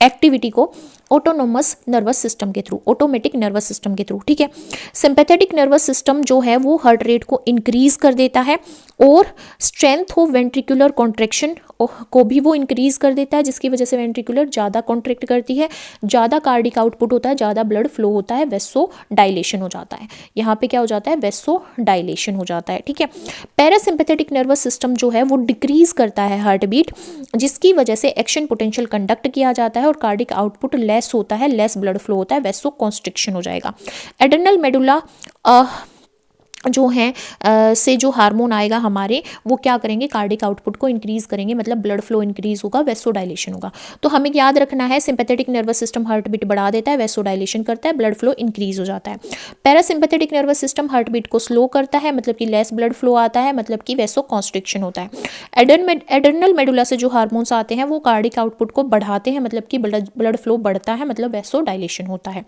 एक्टिविटी को ऑटोनोमस नर्वस सिस्टम के थ्रू, ऑटोमेटिक नर्वस सिस्टम के थ्रू। ठीक है, सिंपैथेटिक नर्वस सिस्टम जो है वो हार्ट रेट को इंक्रीज कर देता है और स्ट्रेंथ ऑफ वेंट्रिकुलर कॉन्ट्रैक्शन को भी वो इंक्रीज कर देता है, जिसकी वजह से वेंट्रिकुलर ज़्यादा कॉन्ट्रैक्ट करती है, ज़्यादा कार्डिक आउटपुट होता है, ज़्यादा ब्लड फ्लो होता है, वेसो डायलेशन हो जाता है। यहाँ पे क्या हो जाता है, वेसो डायलेशन हो जाता है। ठीक है, पैरासिम्पैथेटिक नर्वस सिस्टम जो है वो डिक्रीज करता है हार्ट बीट, जिसकी वजह से एक्शन पोटेंशियल कंडक्ट किया जाता है और कार्डिक आउटपुट लेस होता है, लेस ब्लड फ्लो होता है, वेसो कॉन्स्ट्रिक्शन हो जाएगा। एड्रेनल मेडुला जो है से जो हार्मोन आएगा हमारे, वो क्या करेंगे, कार्डिक आउटपुट को इंक्रीज करेंगे, मतलब ब्लड फ्लो इंक्रीज होगा, वेसोडाइलेशन होगा। तो हमें याद रखना है, sympathetic nervous system heart beat बढ़ा देता है, वेसोडाइलेशन करता है, ब्लड फ्लो इंक्रीज हो जाता है। Parasympathetic nervous system heart beat को स्लो करता है, मतलब कि लेस ब्लड फ्लो आता है, मतलब कि वेसो कॉन्स्ट्रिक्शन होता है। एड्रेनल मेडुला से जो हार्मोन्स आते हैं वो कार्डिक आउटपुट को बढ़ाते हैं, मतलब कि ब्लड फ्लो बढ़ता है, मतलब वेसोडाइलेशन होता है।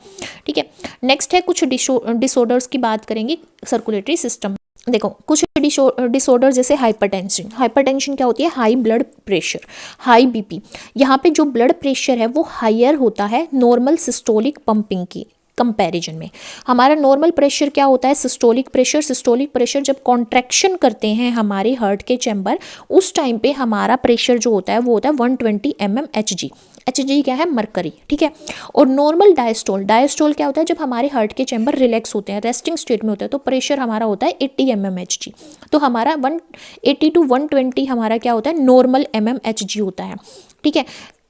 ठीक है, नेक्स्ट है कुछ डिसऑर्डर्स की बात करेंगे सर्कुलेटरी सिस्टम। देखो, कुछ डिसऑर्डर जैसे हाइपरटेंशन क्या होती है, high blood pressure, high BP. यहाँ पे जो ब्लड प्रेशर है वो हायर होता है नॉर्मल सिस्टोलिक पंपिंग की कंपैरिजन में। हमारा नॉर्मल प्रेशर क्या होता है, सिस्टोलिक प्रेशर। सिस्टोलिक प्रेशर जब कॉन्ट्रैक्शन करते हैं हमारे हार्ट के चैम्बर, उस टाइम पे हमारा प्रेशर जो होता है वो होता है 120 mmHg। HG क्या है, मरकरी, ठीक है। और नॉर्मल डायस्टोल, डायस्टोल क्या होता है, जब हमारे हार्ट के चैम्बर रिलैक्स होते हैं, रेस्टिंग स्टेट में होते हैं, तो प्रेशर हमारा होता है 80 mmHg। तो हमारा 180 to 120 हमारा क्या होता है, नॉर्मल mmHg होता है, ठीक है।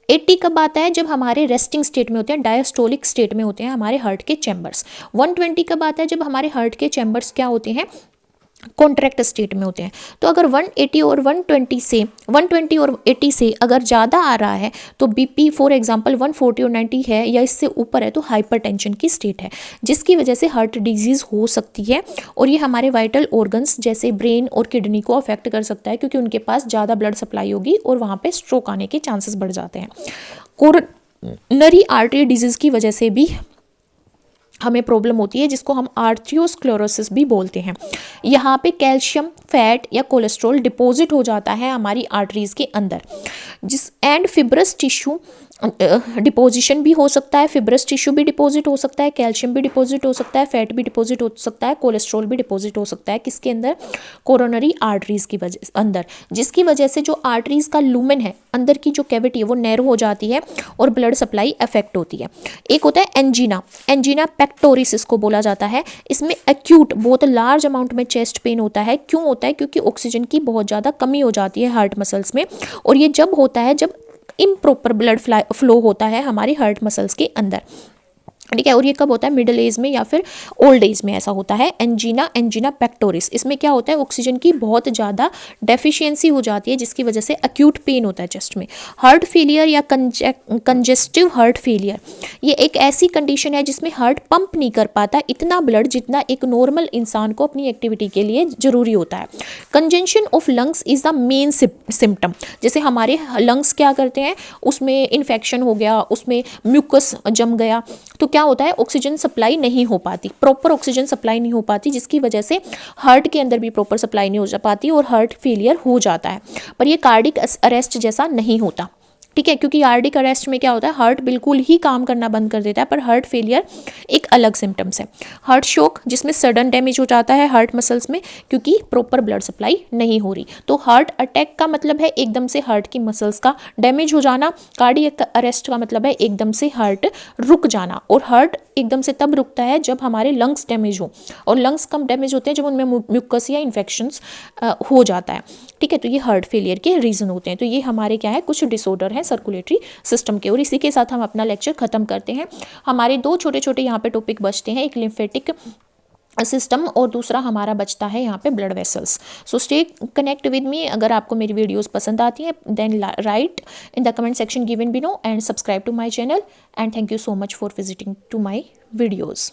80 कब आता है, जब हमारे रेस्टिंग स्टेट में होते हैं, डायस्टोलिक स्टेट में होते हैं हमारे हार्ट के चैम्बर्स। 120 कब आता है, जब हमारे हार्ट के चैम्बर्स क्या होते हैं, कॉन्ट्रैक्ट स्टेट में होते हैं। तो अगर 180 और 120 से अगर ज़्यादा आ रहा है तो बीपी फॉर एग्जांपल 140 और 90 है या इससे ऊपर है तो हाइपरटेंशन की स्टेट है, जिसकी वजह से हार्ट डिजीज़ हो सकती है। और ये हमारे वाइटल ऑर्गन्स जैसे ब्रेन और किडनी को अफेक्ट कर सकता है, क्योंकि उनके पास ज़्यादा ब्लड सप्लाई होगी और वहाँ पर स्ट्रोक आने के चांसेस बढ़ जाते हैं। कोरोनरी आर्टरी डिजीज़ की वजह से भी हमें प्रॉब्लम होती है, जिसको हम आर्थ्रियोस्क्लेरोसिस भी बोलते हैं। यहाँ पे कैल्शियम, फैट या कोलेस्ट्रॉल डिपॉजिट हो जाता है हमारी आर्टरीज के अंदर, जिस एंड फिब्रस टिश्यू डिपोजिशन भी हो सकता है। फिब्रस टिश्यू भी डिपॉजिट हो सकता है, कैल्शियम भी डिपॉजिट हो सकता है, फैट भी डिपॉजिट हो सकता है, कोलेस्ट्रॉल भी डिपॉजिट हो सकता है। किसके अंदर, कोरोनरी आर्टरीज की वजह अंदर, जिसकी वजह से जो आर्टरीज का लूमेन है, अंदर की जो कैविटी है वो नैरो हो जाती है और ब्लड सप्लाई अफेक्ट होती है। एक होता है एंजीना, एंजीना पेक्टोरिस इसको बोला जाता है। इसमें एक्यूट बहुत लार्ज अमाउंट में चेस्ट पेन होता है। क्यों होता है, क्योंकि ऑक्सीजन की बहुत ज़्यादा कमी हो जाती है हार्ट मसल्स में, और ये जब होता है जब इम्प्रॉपर ब्लड फ्लो होता है हमारे हार्ट मसल्स के अंदर, ठीक है। और ये कब होता है, मिडिल एज में या फिर ओल्ड एज में ऐसा होता है। एंजीना, एंजीना पेक्टोरिस, इसमें क्या होता है, ऑक्सीजन की बहुत ज़्यादा डेफिशिएंसी हो जाती है, जिसकी वजह से एक्यूट पेन होता है चेस्ट में। हार्ट फेलियर या कंजेस्टिव हार्ट फेलियर, ये एक ऐसी कंडीशन है जिसमें हार्ट पंप नहीं कर पाता इतना ब्लड जितना एक नॉर्मल इंसान को अपनी एक्टिविटी के लिए ज़रूरी होता है। Congestion of lungs is the main symptom. जैसे हमारे लंग्स क्या करते हैं, उसमें इन्फेक्शन हो गया, उसमें म्यूकस जम गया, तो क्या होता है, ऑक्सीजन सप्लाई नहीं हो पाती, प्रॉपर ऑक्सीजन सप्लाई नहीं हो पाती, जिसकी वजह से हार्ट के अंदर भी प्रॉपर सप्लाई नहीं हो पाती और हार्ट फेलियर हो जाता है। पर ये कार्डिक अरेस्ट जैसा नहीं होता, ठीक है, क्योंकि कार्डिक अरेस्ट में क्या होता है, हार्ट बिल्कुल ही काम करना बंद कर देता है। पर हार्ट फेलियर एक अलग सिम्टम्स है। हार्ट शॉक, जिसमें सडन डैमेज हो जाता है हार्ट मसल्स में क्योंकि प्रॉपर ब्लड सप्लाई नहीं हो रही। तो हार्ट अटैक का मतलब है एकदम से हार्ट की मसल्स का डैमेज हो जाना। कार्डियक अरेस्ट का मतलब है एकदम से हार्ट रुक जाना, और हार्ट एकदम से तब रुकता है जब हमारे लंग्स डैमेज हो, और लंग्स कम डैमेज होते हैं जब उनमें म्यूकस या इन्फेक्शंस हो जाता है, ठीक है। तो ये हार्ट फेलियर के रीज़न होते हैं। तो ये हमारे क्या है, कुछ डिसऑर्डर हैं सर्कुलेटरी सिस्टम के। और इसी के साथ हम अपना लेक्चर खत्म करते हैं। हमारे दो छोटे छोटे यहाँ पे टॉपिक बचते हैं, एक लिम्फेटिक सिस्टम और दूसरा हमारा बचता है यहाँ पे blood vessels. So stay connect with me. अगर आपको मेरी वीडियोस पसंद आती हैं then write in the comment section given below and subscribe to my channel and thank you so much for visiting to my videos.